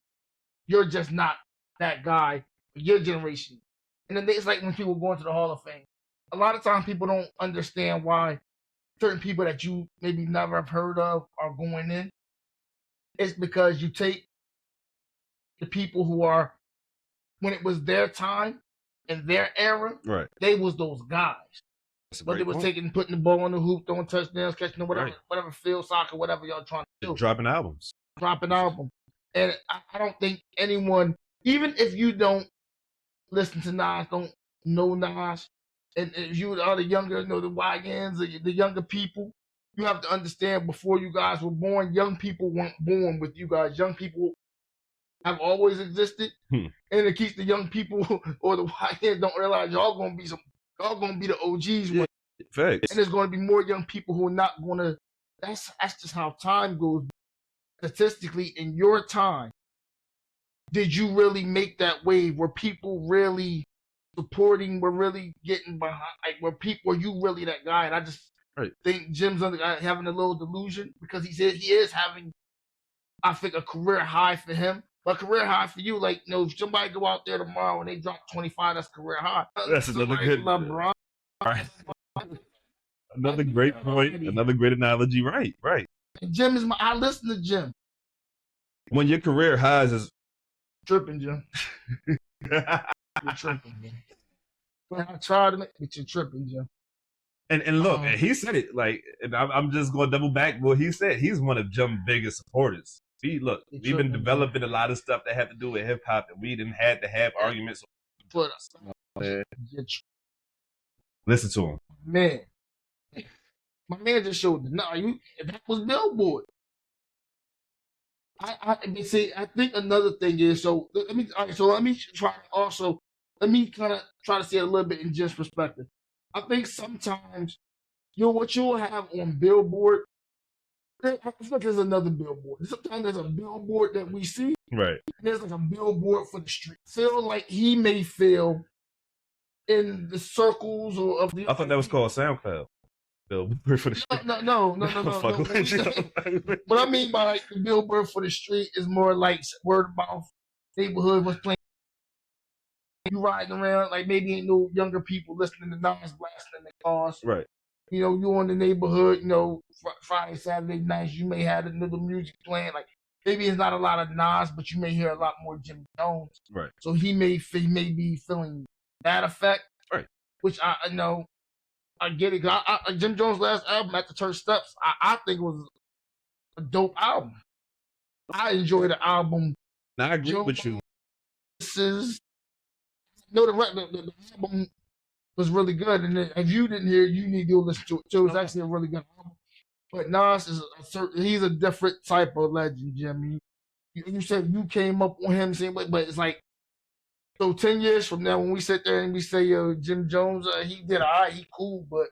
you're just not that guy for your generation. And then it's like when people go into the Hall of Fame. A lot of times people don't understand why certain people that you maybe never have heard of are going in. It's because you take the people who are, when it was their time and their era, right? They was those guys. But they was putting the ball on the hoop, throwing touchdowns, catching whatever field soccer, whatever y'all trying to do. Dropping albums. And I don't think anyone, even if you don't listen to Nas, don't know Nas, and if you are the younger, the YNs, or the younger people, you have to understand, before you guys were born, young people weren't born with you guys. Young people have always existed, and it keeps the young people or the YNs don't realize y'all gonna be the OGs. Yeah, facts. And there's gonna be more young people who are not gonna. That's just how time goes. Statistically, in your time, did you really make that wave? Were people really supporting? Were really getting behind? Like, were you really that guy? And I just think Jim's having a little delusion, because he is having, I think, a career high for him. But career high for you, like, if somebody go out there tomorrow and they drop 25, that's career high. That's another good. LeBron. Right. Another great point. Another great analogy. Right. And Jim is I listen to Jim. When your career highs is tripping, Jim. You're tripping, Jim. When I try to make it, you're tripping, Jim. And look, and he said it, like, and I'm just going to double back. Well, he said he's one of Jim's biggest supporters. We've been developing a lot of stuff that had to do with hip hop, and we didn't had to have arguments. But listen to him, man. My man just showed that was Billboard. I see. I think another thing is, let me try to see it a little bit in Jim's perspective. I think sometimes what you'll have on Billboard, I feel like there's another Billboard. Sometimes there's a Billboard that we see, right? And there's like a Billboard for the street. Feel like he may feel in the circles of the. I thought that was called SoundCloud. Billboard for the street. No. What I mean by like the Billboard for the street is more like word of mouth, neighborhood, what's playing. You riding around, like, maybe ain't no younger people listening to Nas blasting in their cars. Right. You in the neighborhood, Friday, Saturday nights, you may have another music playing. Like, maybe it's not a lot of Nas, but you may hear a lot more Jim Jones. Right. So he may be feeling that effect. Right. Which I know. I get it. Jim Jones' last album, At the Church Steps, I think was a dope album. I enjoyed the album. Now, I agree with you. The album was really good. And if you didn't hear it, you need to go listen to it too. It's actually a really good album. But Nas is he's a different type of legend, Jimmy. You said you came up on him saying, but it's like, so 10 years from now, when we sit there and we say, yo, Jim Jones, he did all right, he cool, but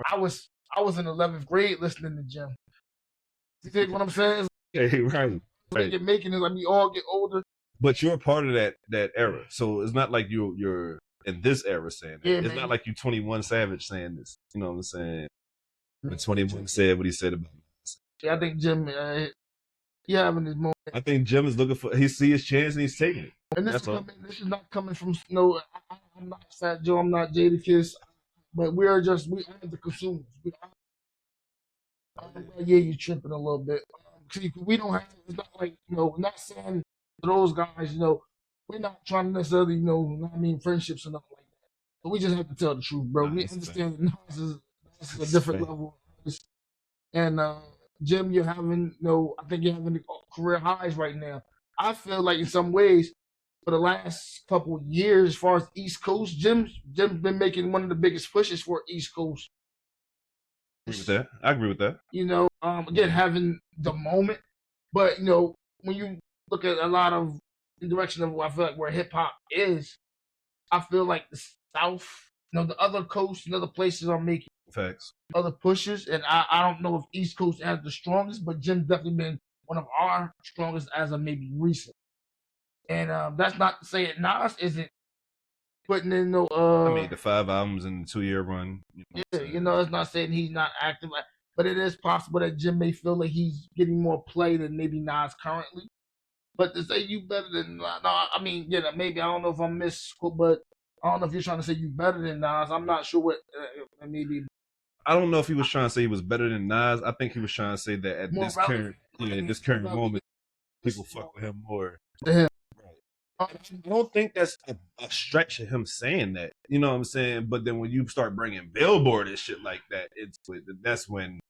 I was in 11th grade listening to Jim. You think what I'm saying? Hey, right. You're making it like we all get older. But you're a part of that era, so it's not like you're in this era saying that. Yeah, it's man. not like you 21 Savage saying this. You know what I'm saying? When 21 said what he said about it. Yeah, I think Jim, he having his moment. I think Jim is looking for. He see his chance and he's taking it. And this That's all. is not coming from I'm not Fat Joe, I'm not Jadakiss, but we are the consumers. Yeah, you tripping a little bit. See, we don't have. It's not like we're not saying to those guys. We're not trying to necessarily friendships and nothing like that. So we just have to tell the truth, bro. We understand that Nas is a different level. And Jim, you're having I think you're having career highs right now. I feel like in some ways, for the last couple of years, as far as East Coast, Jim's been making one of the biggest pushes for East Coast. I agree with that. Again, having the moment, but when you look at a lot of the direction of I feel like where hip hop is, I feel like the South, the other coasts and other places are making Facts. other pushes, and I don't know if East Coast has the strongest, but Jim's definitely been one of our strongest as of maybe recent. And that's not to say that Nas isn't putting in no. I mean, the 5 albums in the 2-year run. It's not saying he's not active, but it is possible that Jim may feel like he's getting more play than maybe Nas currently. But to say you better than Nas, maybe I don't know if I'm misquote, but I don't know if you're trying to say you better than Nas. I'm not sure what maybe. I don't know if he was trying to say he was better than Nas. I think he was trying to say that at this current moment, people fuck with him more. I don't think that's a stretch of him saying that. You know what I'm saying? But then when you start bringing Billboard and shit like that, that's when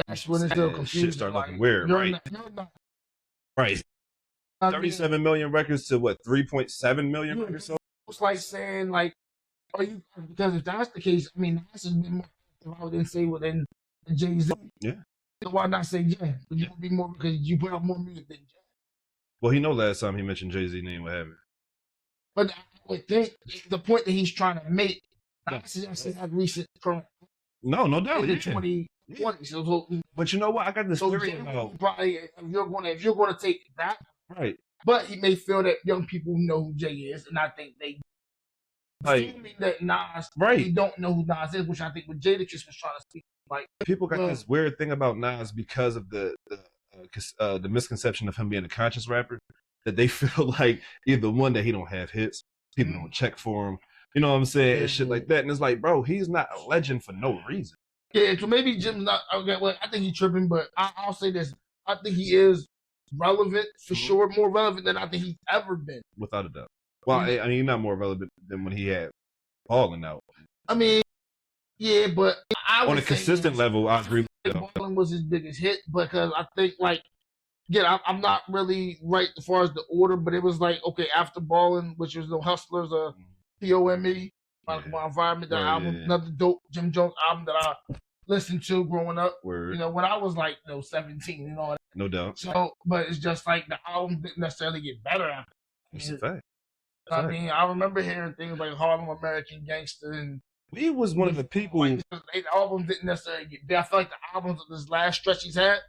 it's still confusing. Shit start looking weird, right? Right. 37 million records to what? 3.7 million records. So it's like saying because if that's the case, Nas has been more active, I would say within Jay-Z. Yeah. So why not say Jay? You would be more because you put out more music than Jay. Well, last time he mentioned Jay-Z name, what have you. But I would think the point that he's trying to make, Nas has actually had recent current. No doubt. In 2020. So, but you know what? I got this theory about. Probably, if you're going to take that, right? But he may feel that young people know who Jay is, and I think they assuming that Nas, they don't know who Nas is, which I think what Jadakiss was trying to speak. Like people got this weird thing about Nas because of the misconception of him being a conscious rapper, that they feel like either one, that he don't have hits, people don't check for him, you know what I'm saying, and shit like that. And it's like, bro, he's not a legend for no reason. Yeah, so maybe Jim's not okay. Well, I think he's tripping, but I'll say this: I think he is relevant for sure, more relevant than I think he's ever been, without a doubt. Well, I mean, he's not more relevant than when he had Ballin' out. I mean, yeah, but on a consistent level, I agree. Ballin' was his biggest hit because I think I'm not really right as far as the order, but it was after Ballin', which was the Hustlers, POME, my environment, that album, another dope Jim Jones album that I listened to growing up. Word. When I was 17 and all that. No doubt. So, but it's just the album didn't necessarily get better after. It's a fact. I remember hearing things like Harlem American Gangster, and he was one of the people. The album didn't necessarily get better. I feel like the albums of this last stretch he's had,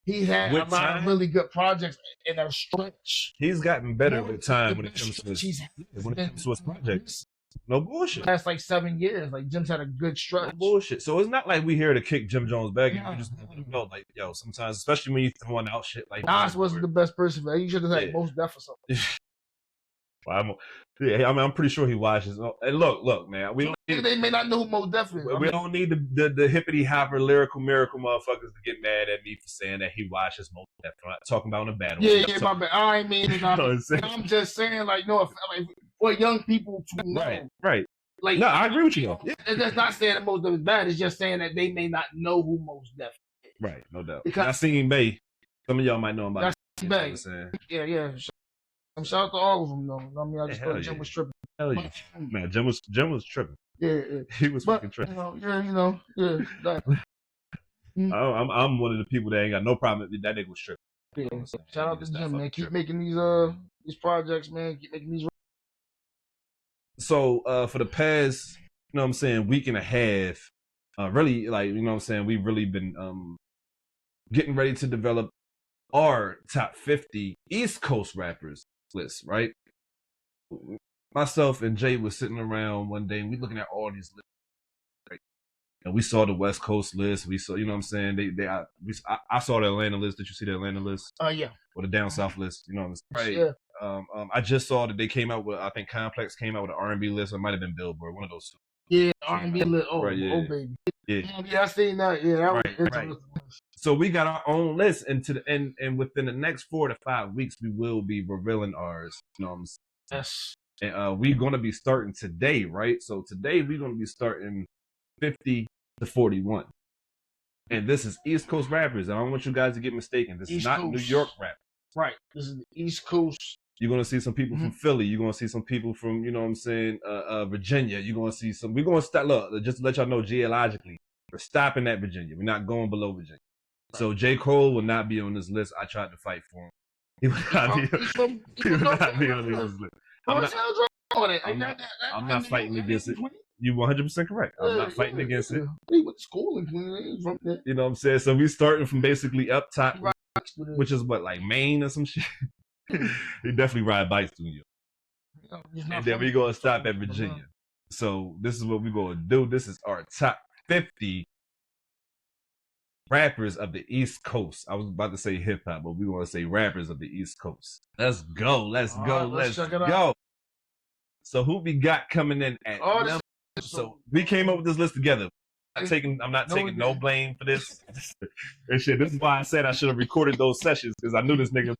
he had a lot of really good projects in a stretch. He's gotten better with time when it comes to his projects. No bullshit. Last 7 years, Jim's had a good stretch. No bullshit. So it's not like we here to kick Jim Jones back. You just know, sometimes, especially when you throwing out shit like Nas wasn't the best person, man. You should have had Most Def or something. I'm pretty sure he watches. And look, man, they may not know who Most Def is. We don't need the hippity hopper lyrical miracle motherfuckers to get mad at me for saying that he watches Most Def. I'm not talking about in a bad way. Yeah, my bad. I ain't mean it. I'm just saying, for young people to know. Right. No, I agree with you though. That's not saying that Most Def is bad. It's just saying that they may not know who Most Def is. Right, no doubt. Because I seen Bay. Some of y'all might know about Bay. Yeah. Shout out to all of them though. I just thought Jim was tripping. Hell yeah. Man, Jim was tripping. Yeah, He was but fucking trash. that, I'm one of the people that ain't got no problem with that. Nigga was tripping. yeah. You know what I'm saying? Shout out Nigga to stop Jim, man. fucking Keep tripping. making these projects, man. Keep making these. So for the past, you know what I'm saying, week and a half, really, like, you know what I'm saying, we've really been getting ready to develop our top 50 East Coast rappers list, right? Myself and Jay was sitting around one day and we looking at all these lists, right? And we saw the West Coast list. We saw, you know what I'm saying? I saw the Atlanta list. Did you see the Atlanta list? Yeah. Or the down south list? You know what I'm saying? Right. Yeah. I just saw that they came out with, I think Complex came out with an R&B list. It might have been Billboard, one of those two. Yeah, R&B lit. Oh, right, yeah. oh, baby. Yeah. Yeah, I seen that. Yeah, that Right, was right. So we got our own list, and within the next 4 to 5 weeks, we will be revealing ours. You know what I'm saying? Yes. And we're gonna be starting today, right? So today we're gonna be starting 50 to 41. And this is East Coast rappers. I don't want you guys to get mistaken. This is not New York rap. Right. This is the East Coast. You're gonna see some people from Philly. You're gonna see some people from, you know what I'm saying, Virginia. You're gonna see some. We're gonna start. Look, just to let y'all know, geologically, we're stopping at Virginia. We're not going below Virginia. So J. Cole will not be on this list. I tried to fight for him. He will not be on this list. I'm not fighting against it. You're 100% correct. I'm not fighting against it. He went to school in Queens. From there. You know what I'm saying? So we starting from basically up top, which is what, like Maine or some shit? He definitely ride bikes through New York. And then we gonna stop at Virginia. So this is what we gonna do. This is our top 50 rappers of the East Coast. I was about to say hip hop, but we want to say rappers of the East Coast. Let's go. Let's go. Let's go. So who we got coming in at number? So we came up with this list together. I'm not taking no blame for this. And shit. This is why I said I should have recorded those sessions, because I knew this nigga.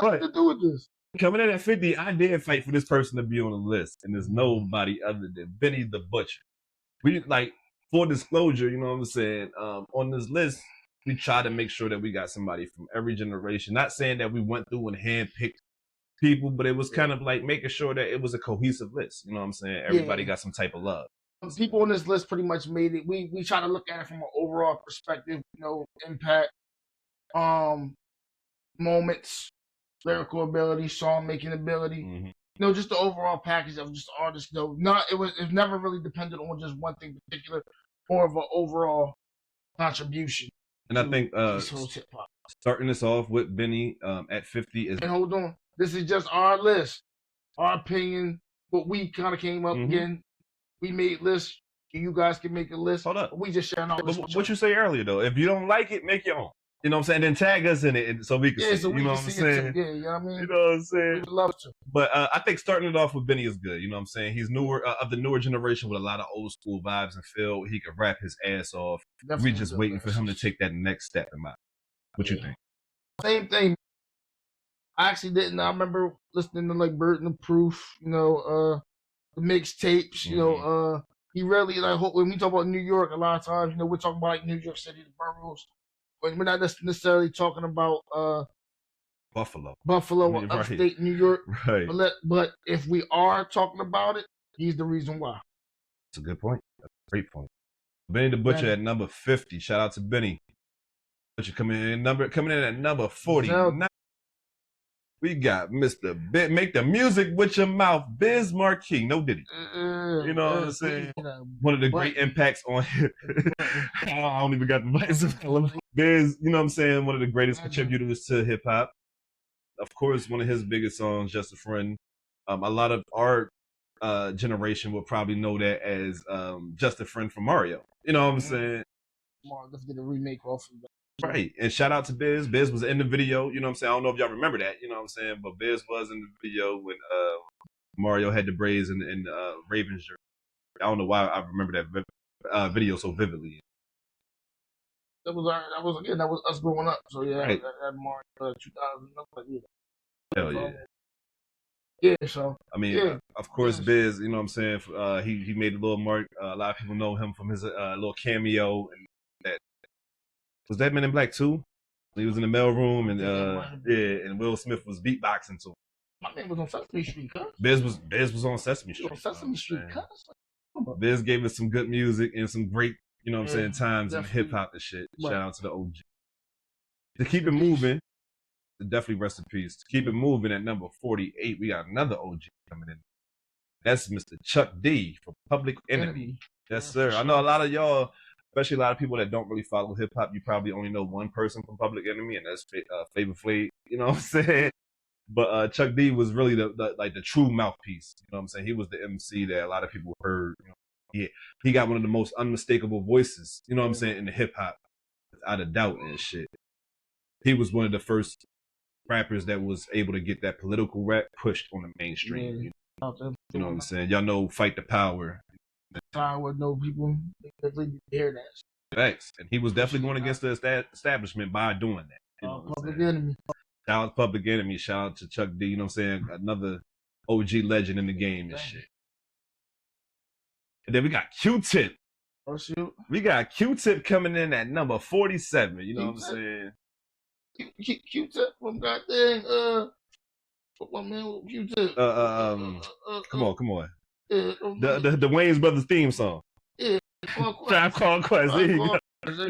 What to do with this? Coming in at 50, I did fight for this person to be on the list, and there's nobody other than Benny the Butcher. We, like, for disclosure, you know what I'm saying, on this list, we try to make sure that we got somebody from every generation. Not saying that we went through and handpicked people, but it was kind of like making sure that it was a cohesive list. You know what I'm saying? Everybody got some type of love. People on this list pretty much made it. We try to look at it from an overall perspective, you know, impact, moments, lyrical ability, song making ability. You know, just the overall package of just artists. You know, it never really depended on just one thing in particular, more of an overall contribution. And I think starting this off with Benny at 50 is. And hold on, this is just our list, our opinion. What we kind of came up again. We made lists. You guys can make a list. Hold up. We just sharing all this. What you say earlier though? If you don't like it, make your own. You know what I'm saying? Then tag us in it so we can see. So we you know can what I'm see saying? it too. Yeah, you know what I mean? You know what I'm saying? We would love to. But I think starting it off with Benny is good. You know what I'm saying? He's newer, of the newer generation with a lot of old school vibes and feel. He can rap his ass off. Definitely We just waiting for him to take that next step in mind. What you think? Same thing. I actually didn't. I remember listening to like Burden of Proof, you know, the mixtapes, you know, he really, like, when we talk about New York, a lot of times, you know, we're talking about like New York City, the boroughs, but we're not necessarily talking about Buffalo, or upstate New York. Right. But if we are talking about it, he's the reason why. That's a good point. That's a great point. Benny the Butcher at number 50. Shout out to Benny. Butcher coming in at number 49. We got Mr. Make the Music with Your Mouth, Biz Marquis. No Diddy. You know what I'm saying? One of the great impacts on I don't even got the voice of Biz, you know what I'm saying? One of the greatest contributors to hip hop. Of course, one of his biggest songs, Just a Friend. A lot of our generation will probably know that as Just a Friend from Mario. You know what I'm saying? Let's get a remake off of that. Right. And shout out to Biz. Biz was in the video. You know what I'm saying? I don't know if y'all remember that. You know what I'm saying? But Biz was in the video when Mario had the braids and Raven's jersey. I don't know why I remember that video so vividly. That was us growing up. So yeah, right. That Mario 2000. Hell yeah. Yeah, so I mean, of course, Biz. You know what I'm saying? He made a little mark. A lot of people know him from his little cameo and that. Was that Men in Black 2? He was in the mailroom and and Will Smith was beatboxing to him. My man was on Sesame Street, cuz. Biz was on Sesame Street. On Sesame Street, cuz. Biz gave us some good music and some great, you know what I'm saying, times in definitely. hip hop and shit. Right. Shout out to the OG. To keep it moving, definitely rest in peace. To keep it moving at number 48, we got another OG coming in. That's Mr. Chuck D from Public Enemy. Yes, sir. I know a lot of y'all, especially a lot of people that don't really follow hip hop, you probably only know one person from Public Enemy, and that's Flavor Flav. You know what I'm saying? But Chuck D was really the true mouthpiece. You know what I'm saying? He was the MC that a lot of people heard. You know, he got one of the most unmistakable voices. You know what I'm saying, in the hip hop, without a doubt and shit. He was one of the first rappers that was able to get that political rap pushed on the mainstream. You know what I'm saying? Y'all know Fight the Power. I would know people definitely hear that. Facts. And he was definitely going against the establishment by doing that. You know Public Enemy. Shout out to Public Enemy. Shout out to Chuck D. You know what I'm saying? Another OG legend in the game and shit. And then we got Q-Tip. Oh, shoot. We got Q-Tip coming in at number 47. You know what I'm saying? Q-Tip from goddamn, what man with Q-Tip? Come on. Yeah, The Wayne's Brothers theme song. Yeah. Tribe Called Quest. There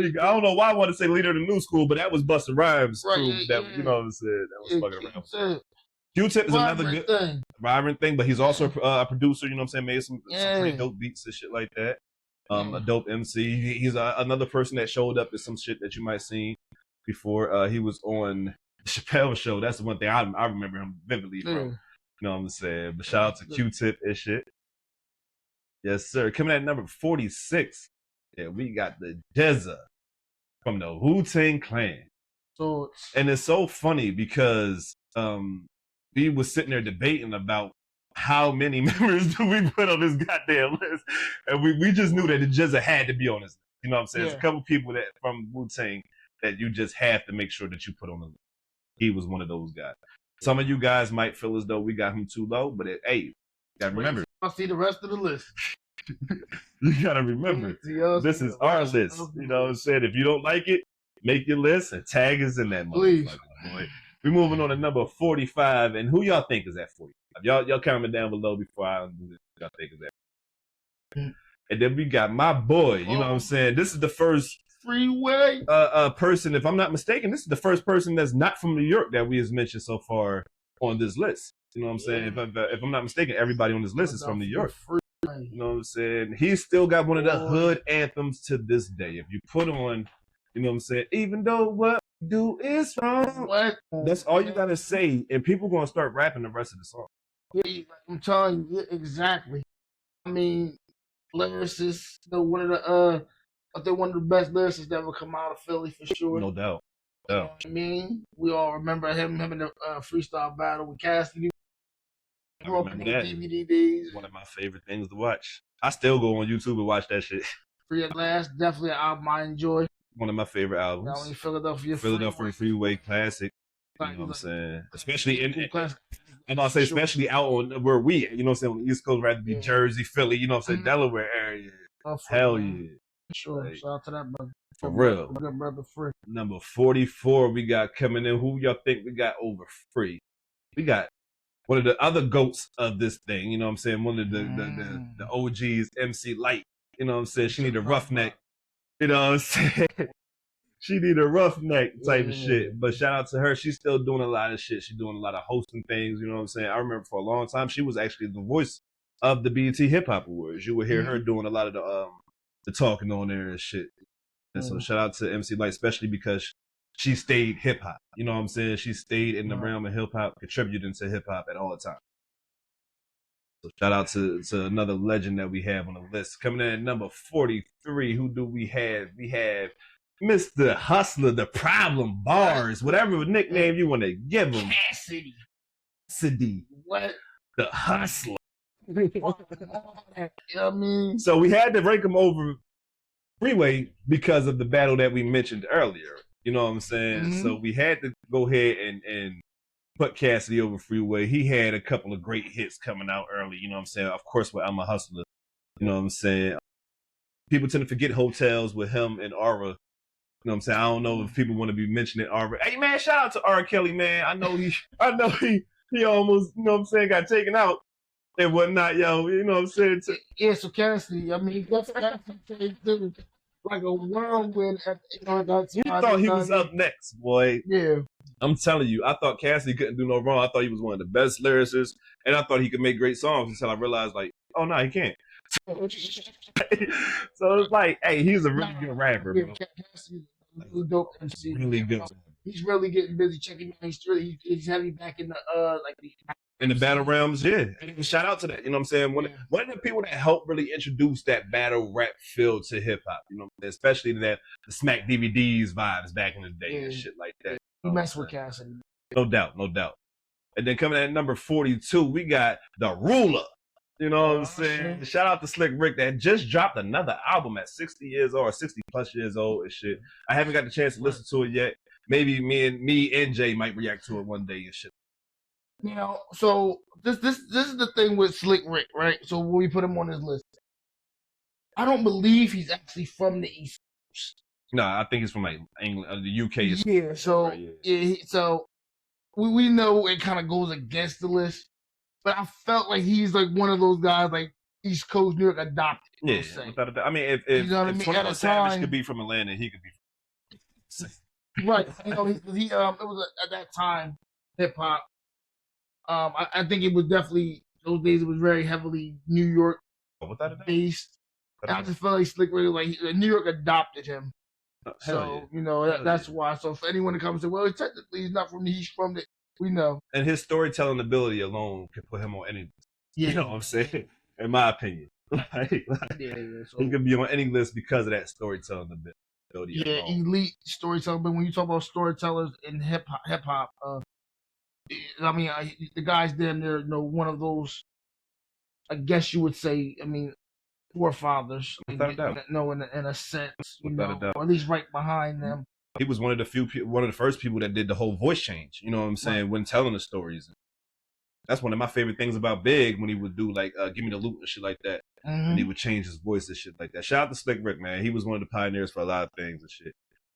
you go. I don't know why I want to say Leader of the New School, but that was Busta Rhymes' crew. You know what I'm saying? That was fucking around. Q-Tip is another good vibrant thing, but he's also a producer. You know what I'm saying? Made some pretty dope beats and shit like that. A dope MC. He's another person that showed up in some shit that you might see before. He was on the Chappelle Show. That's the one thing I remember him vividly from. You know what I'm saying? But shout out to Q-Tip and shit. Yes, sir. Coming at number 46. Yeah, we got the Jezza from the Wu-Tang Clan. And it's so funny because we was sitting there debating about how many members do we put on this goddamn list. And we just knew that the Jezza had to be on this list. You know what I'm saying? There's a couple people that from Wu-Tang that you just have to make sure that you put on the list. He was one of those guys. Some of you guys might feel as though we got him too low, but hey, you gotta remember. I'll see the rest of the list. You gotta remember, this is our list. You know what I'm saying? If you don't like it, make your list and tag us in that motherfucker, boy. We're moving on to number 45, and who y'all think is at 45? Y'all comment down below before I do this. Y'all think is at? And then we got my boy. You know what I'm saying? This is the first Freeway person, if I'm not mistaken, this is the first person that's not from New York that we has mentioned so far on this list. You know what I'm saying? If I'm not mistaken, everybody on this list is from New York. You know what I'm saying? He's still got one of the hood anthems to this day. If you put on, you know what I'm saying? Even though what we do is wrong. That's all you gotta say, and people gonna start rapping the rest of the song. Yeah, I'm telling you, exactly. I mean, lyricists, one of the I think one of the best lyricists that ever come out of Philly for sure. No doubt. You know what I mean? We all remember him in the freestyle battle with Cassidy. I remember that. DVD days. One of my favorite things to watch. I still go on YouTube and watch that shit. Free at Last, definitely an album I enjoy. One of my favorite albums. Philadelphia Freeway classic. You know what I'm saying? Especially and I'll say especially out on where we, you know what I'm saying, on the East Coast, rather be Jersey, Philly, you know what I'm saying, Delaware area. Hell yeah. Sure. Like, shout out to that brother. For real. Good brother Free. Number 44 we got coming in. Who y'all think we got over Free? We got one of the other goats of this thing, you know what I'm saying? One of the OGs, MC Light. You know what I'm saying? She need a roughneck. You know what I'm saying? She need a roughneck type of shit. But shout out to her. She's still doing a lot of shit. She's doing a lot of hosting things. You know what I'm saying? I remember for a long time, she was actually the voice of the BET Hip Hop Awards. You would hear her doing a lot of the talking on there and shit. And so shout out to MC Light, especially because she stayed hip hop. You know what I'm saying? She stayed in the realm of hip hop, contributing to hip hop at all times. So shout out to another legend that we have on the list. Coming in at number 43, who do we have? We have Mr. Hustler, the Problem Bars, whatever nickname you want to give him. Cassidy. What? The Hustler. You know what I mean? So we had to rank him over Freeway because of the battle that we mentioned earlier. You know what I'm saying? So we had to go ahead and put Cassidy over Freeway. He had a couple of great hits coming out early. You know what I'm saying? Of course, with I'm a Hustler. You know what I'm saying? People tend to forget Hotels with him and Aura. You know what I'm saying? I don't know if people want to be mentioning Aura. Hey man, shout out to R. Kelly, man. I know he almost, you know what I'm saying, got taken out. and whatnot, yo. You know what I'm saying? Yeah, so Cassidy, I mean, Cassidy came through like a whirlwind at that He time. thought he was up next, boy. Yeah. I'm telling you, I thought Cassidy couldn't do no wrong. I thought he was one of the best lyricists, and I thought he could make great songs until I realized, like, oh no, he can't. So it's like, hey, he's a really good rapper, bro. Cassidy's a really dope MC. Really good. He's really getting busy. Checking out. He's heavy back in the in the battle realms, yeah. And shout out to that. You know what I'm saying? One of the people that helped really introduce that battle rap feel to hip hop, you know, especially the Smack DVDs vibes back in the day and shit like that. You mess with Cassidy. No doubt, no doubt. And then coming at number 42, we got The Ruler. You know what I'm saying? Shout out to Slick Rick that just dropped another album at 60 years old or 60 plus years old and shit. I haven't got the chance to listen to it yet. Maybe me and Jay might react to it one day and shit. You know, so this is the thing with Slick Rick, right? So when we put him on this list, I don't believe he's actually from the East Coast. No, I think he's from like England, the UK. Yeah, so right, so we know it kind of goes against the list, but I felt like he's like one of those guys like East Coast New York adopted. Yeah, without a doubt. I mean, if you know what I mean? 21 Savage could be from Atlanta, he could be from right. You know, it was at that time hip hop. I think it was definitely those days. It was very heavily New York based. And I just felt like Slick Rick, like New York adopted him. So you know that's why. So if anyone that comes and say, well, technically he's not from the East, from the, we know. And his storytelling ability alone can put him on any. Yeah. You know what I'm saying? In my opinion, so he could be on any list because of that storytelling ability. Yeah, elite storytelling. But when you talk about storytellers in hip hop, I mean, the guys damn near one of those. I guess you would say. I mean, forefathers. Without a doubt. No, in a sense, Without a doubt. or at least right behind them. He was one of the first people that did the whole voice change. You know what I'm saying? Right. When telling the stories. That's one of my favorite things about Big when he would do like "Give Me the Loot" and shit like that, and he would change his voice and shit like that. Shout out to Slick Rick, man. He was one of the pioneers for a lot of things and shit.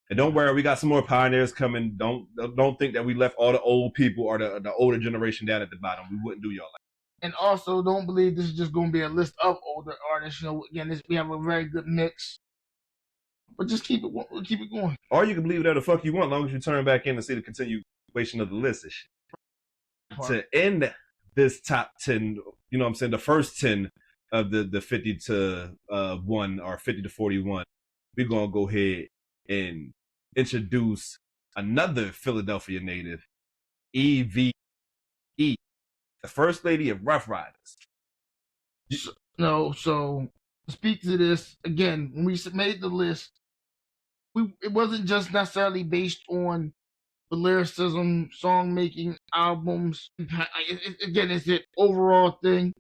And don't worry, we got some more pioneers coming. Don't think that we left all the old people or the older generation down at the bottom. We wouldn't do y'all like that. And also, don't believe this is just going to be a list of older artists. You know, again, we have a very good mix. But just keep it going. Or you can believe whatever the fuck you want, as long as you turn back in and see the continuation of the list and shit. To end this top 10, you know what I'm saying, the first 10 of the 50 to 1 or 50 to 41, we're going to go ahead and introduce another Philadelphia native, EVE, the First Lady of Rough Riders. So to speak to this, again, when we made the list, it wasn't just necessarily based on the lyricism, song making, albums. Again, it's an overall thing.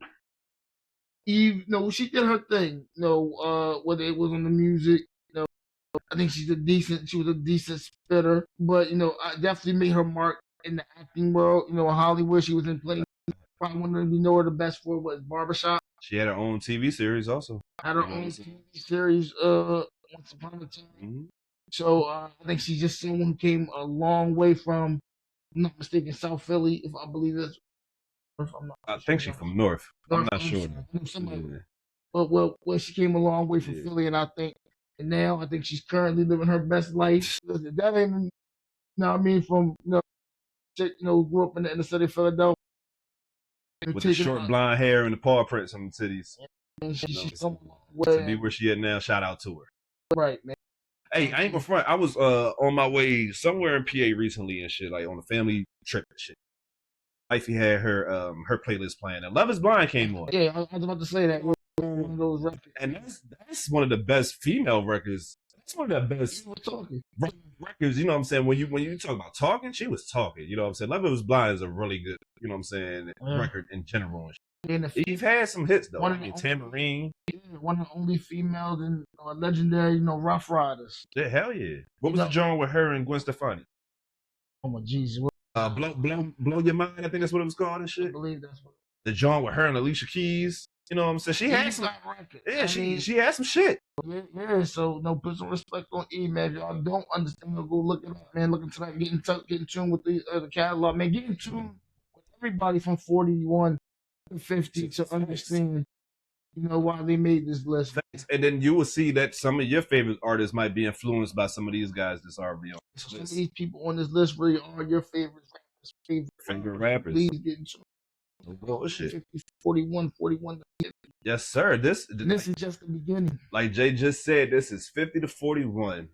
Eve, she did her thing. Whether it was on the music, I think she was a decent spitter. But I definitely made her mark in the acting world. Hollywood, she was in plenty. Probably one of them her the best for was Barbershop. She had her own TV series also. Had her own TV series. Once upon a time. Mm-hmm. So I think she's just someone who came a long way from, if I'm not mistaken, South Philly, if I believe this. I think she's from North. I'm not sure. Well, she came a long way from Philly, and now I think she's currently living her best life. That ain't, from grew up in the inner city of Philadelphia. With the short blonde hair and the paw prints on the titties. And she's come to be where she at now. Shout out to her. Right, man. Hey, I ain't gonna front. I was on my way somewhere in PA recently and shit, like on a family trip and shit. Wifey had her playlist playing, and Love Is Blind came on. Yeah, I was about to say that. One of those records. And that's one of the best female records. That's one of the best records. You know what I'm saying? When you talk about talking, she was talking. You know what I'm saying? Love Is Blind is a really good, you know what I'm saying, record in general. You've had some hits though. Tamarine. One of the only females in legendary, Rough Riders. Yeah, hell yeah. What was the genre with her and Gwen Stefani? Oh my Jesus. Blow Your Mind, I think that's what it was called and shit. I believe that's what. The genre with her and Alicia Keys. You know what I'm saying? She had some. Yeah, she had some shit. Yeah. So put some respect on E, man. If y'all don't understand, go look it up, man. Look into that. Get in tune with the catalog, man. Get in tune with everybody from 41 50 to understand, why they made this list. And then you will see that some of your favorite artists might be influenced by some of these guys that's already on So this some of list. these people on this list really are your favorite Favorite rappers. Please get into No bullshit. 50, 41. Yes, sir. This is just the beginning. like Jay just said, this is 50 to 41.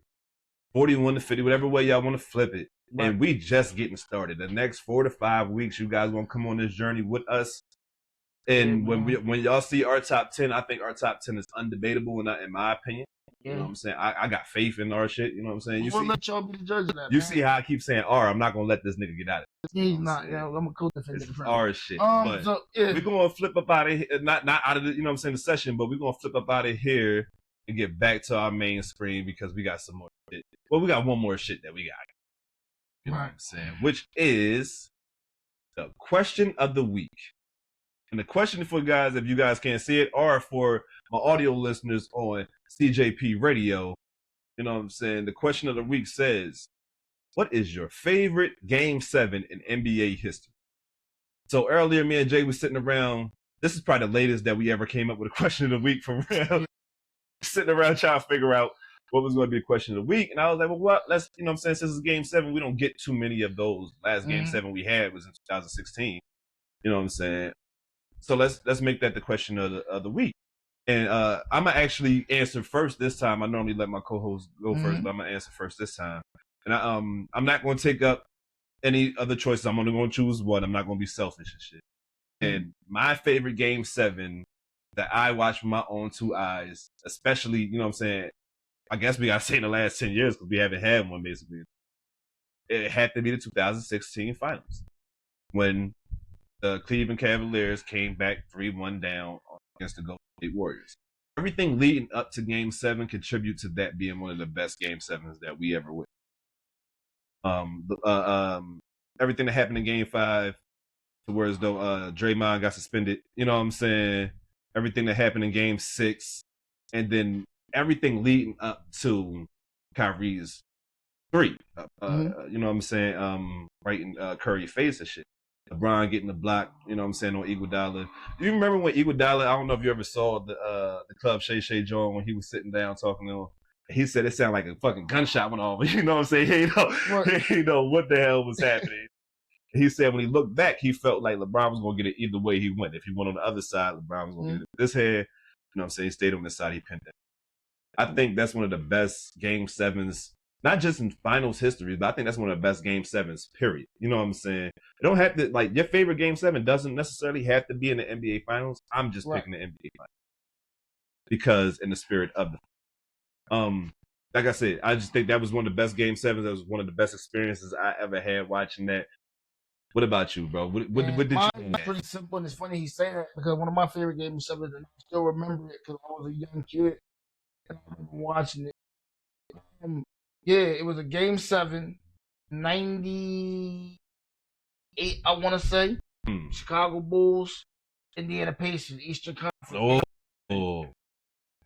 41 to 50, whatever way y'all want to flip it. Right. And we just getting started. The next 4 to 5 weeks, you guys gonna come on this journey with us. And when y'all see our top 10, I think our top 10 is undebatable, in my opinion. You know what I'm saying? I got faith in our shit. You know what I'm saying? I'm gonna let y'all be the judge of that. You see how I keep saying R? I'm not gonna let this nigga get out of it. He's not. I'm gonna co-defend It's it. our shit. But So yeah, we're gonna flip up out of here, not out of the, the session, but we're gonna flip up out of here and get back to our main screen because we got some more shit. Well, we got one more shit that we got. You know what I'm saying? Which is the question of the week. And the question for guys, if you guys can't see it, or for my audio listeners on CJP Radio, you know what I'm saying? The question of the week says, what is your favorite Game 7 in NBA history? So earlier, me and Jay was sitting around. This is probably the latest that we ever came up with a question of the week for real. Sitting around trying to figure out what was going to be a question of the week. And I was like, well, what? Let's, you know what I'm saying? Since it's Game 7, we don't get too many of those. Last Game 7 we had was in 2016. You know what I'm saying? So let's make that the question of the week. And I'm gonna actually answer first this time. I normally let my co-host go first, but I'm gonna answer first this time. And I'm not gonna take up any other choices. I'm only gonna choose one. I'm not gonna be selfish and shit. And my favorite Game 7 that I watched with my own two eyes, especially, you know what I'm saying, I guess we gotta say in the last 10 years because we haven't had one basically. It had to be the 2016 finals when the Cleveland Cavaliers came back 3-1 down against the Golden State Warriors. Everything leading up to Game 7 contribute to that being one of the best Game 7s that we ever witnessed. Everything that happened in Game 5, to where as though Draymond got suspended, you know what I'm saying? Everything that happened in Game 6, and then everything leading up to Kyrie's 3. You know what I'm saying? Right in Curry's face and shit. LeBron getting the block, you know what I'm saying, on Iguodala. Do you remember when Iguodala, I don't know if you ever saw the Club Shay Shay John when he was sitting down talking to him. He said it sounded like a fucking gunshot went off. You know what I'm saying? He know what the hell was happening. He said when he looked back, he felt like LeBron was going to get it either way he went. If he went on the other side, LeBron was going to get it this head. You know what I'm saying? He stayed on this side, he pinned it. I think that's one of the best Game 7s, not just in finals history, but I think that's one of the best Game 7s, period. You know what I'm saying? It don't have to, like, your favorite Game 7 doesn't necessarily have to be in the NBA Finals. I'm just picking the NBA Finals. Because in the spirit of the like I said, I just think that was one of the best Game 7s. That was one of the best experiences I ever had watching that. What about you, bro? What did you think? It's pretty simple, and it's funny he say that because one of my favorite Game 7s, and I still remember it because I was a young kid and I remember watching it. Yeah, it was a Game 7, 98, I want to say. Chicago Bulls, Indiana Pacers, Eastern Conference.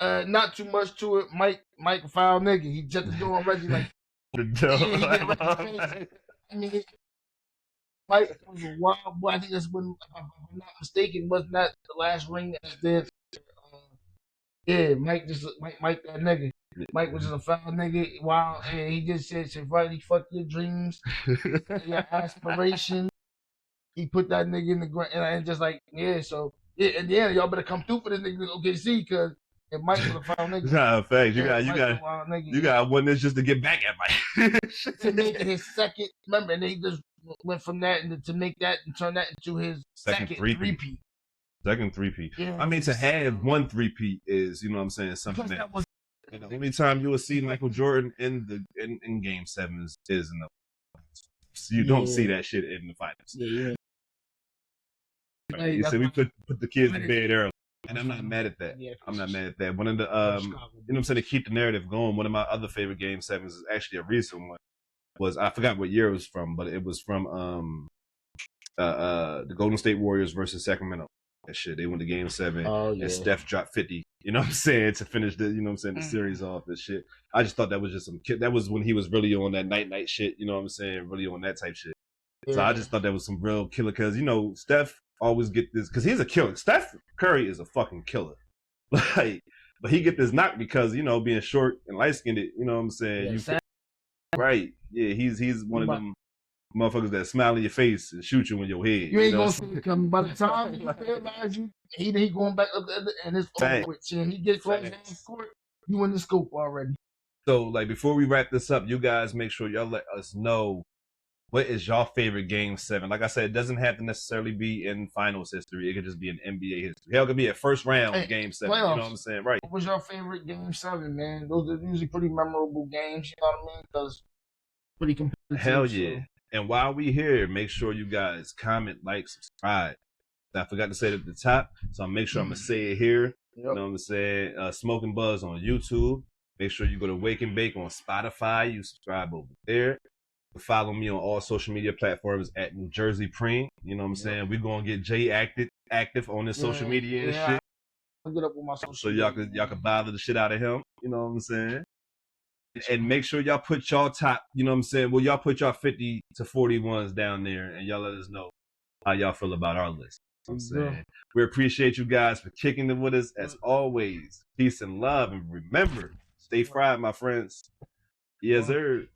Not too much to it. Mike foul nigga. He just doing Reggie like. He did Reggie crazy. I mean, Mike was a wild boy. I think that's when, if I'm not mistaken, wasn't that the last ring that did? Yeah, Mike that nigga. Mike was just a foul nigga. Wow, and he just said, "Right, fuck your dreams, your aspirations." He put that nigga in the ground, and just like, yeah. So yeah, in the end, y'all better come through for this nigga OKC because if Mike was a foul nigga, nah, facts. You got one this just to get back at Mike to make it his second. Remember, and then he just went from that and to make that and turn that into his second three-peat. Second three-peat. Yeah. I mean, to have one three-peat is, you know what I'm saying, something that was. You know, the only time you will see Michael Jordan in Game 7 is in the finals. So you don't see that shit in the finals. Yeah. You said we put the kids to bed early, and I'm not mad at that. Yeah, I'm not mad at that. One of the you know what I'm saying, to keep the narrative going. One of my other favorite Game 7s is actually a recent one. Was I forgot what year it was from, but it was from the Golden State Warriors versus Sacramento. That shit, they went to Game 7, and Steph dropped 50. You know what I'm saying, to finish the, you know what I'm saying, the series off and shit. I just thought that was just some kid. That was when he was really on that night shit. You know what I'm saying, really on that type shit. So I just thought that was some real killer because, you know, Steph always get this because he's a killer. Steph Curry is a fucking killer. Like, but he get this knock because being short and light skinned. You know what I'm saying? Right? Yeah, he's one of them motherfuckers that smile in your face and shoot you in your head. You ain't gonna see it coming. By the time you realize he going back up there and it's over with. And he get close down court, you in the scoop already. So, like, before we wrap this up, you guys make sure y'all let us know what is your favorite Game 7. Like I said, it doesn't have to necessarily be in finals history. It could just be in NBA history. Hell, it could be a first round Game 7. Playoffs. You know what I'm saying? Right. What was your favorite Game 7, man? Those are usually pretty memorable games, you know what I mean? Because pretty competitive. Hell yeah. So. And while we here, make sure you guys comment, like, subscribe. I forgot to say it at the top, so I'll make sure I'm going to say it here. Yep. You know what I'm saying? Smoking Buzz on YouTube. Make sure you go to Wake and Bake on Spotify. You subscribe over there. Follow me on all social media platforms at New Jersey Preem. You know what I'm saying? We're going to get Jay active on his social media and shit. I'll get up with my social so y'all could bother the shit out of him. You know what I'm saying? And make sure y'all put y'all top, you know what I'm saying? Well, y'all put y'all 50 to 41s down there and y'all let us know how y'all feel about our list. You know what I'm saying? We appreciate you guys for kicking it with us as always. Peace and love. And remember, stay fried, my friends. Yes, sir.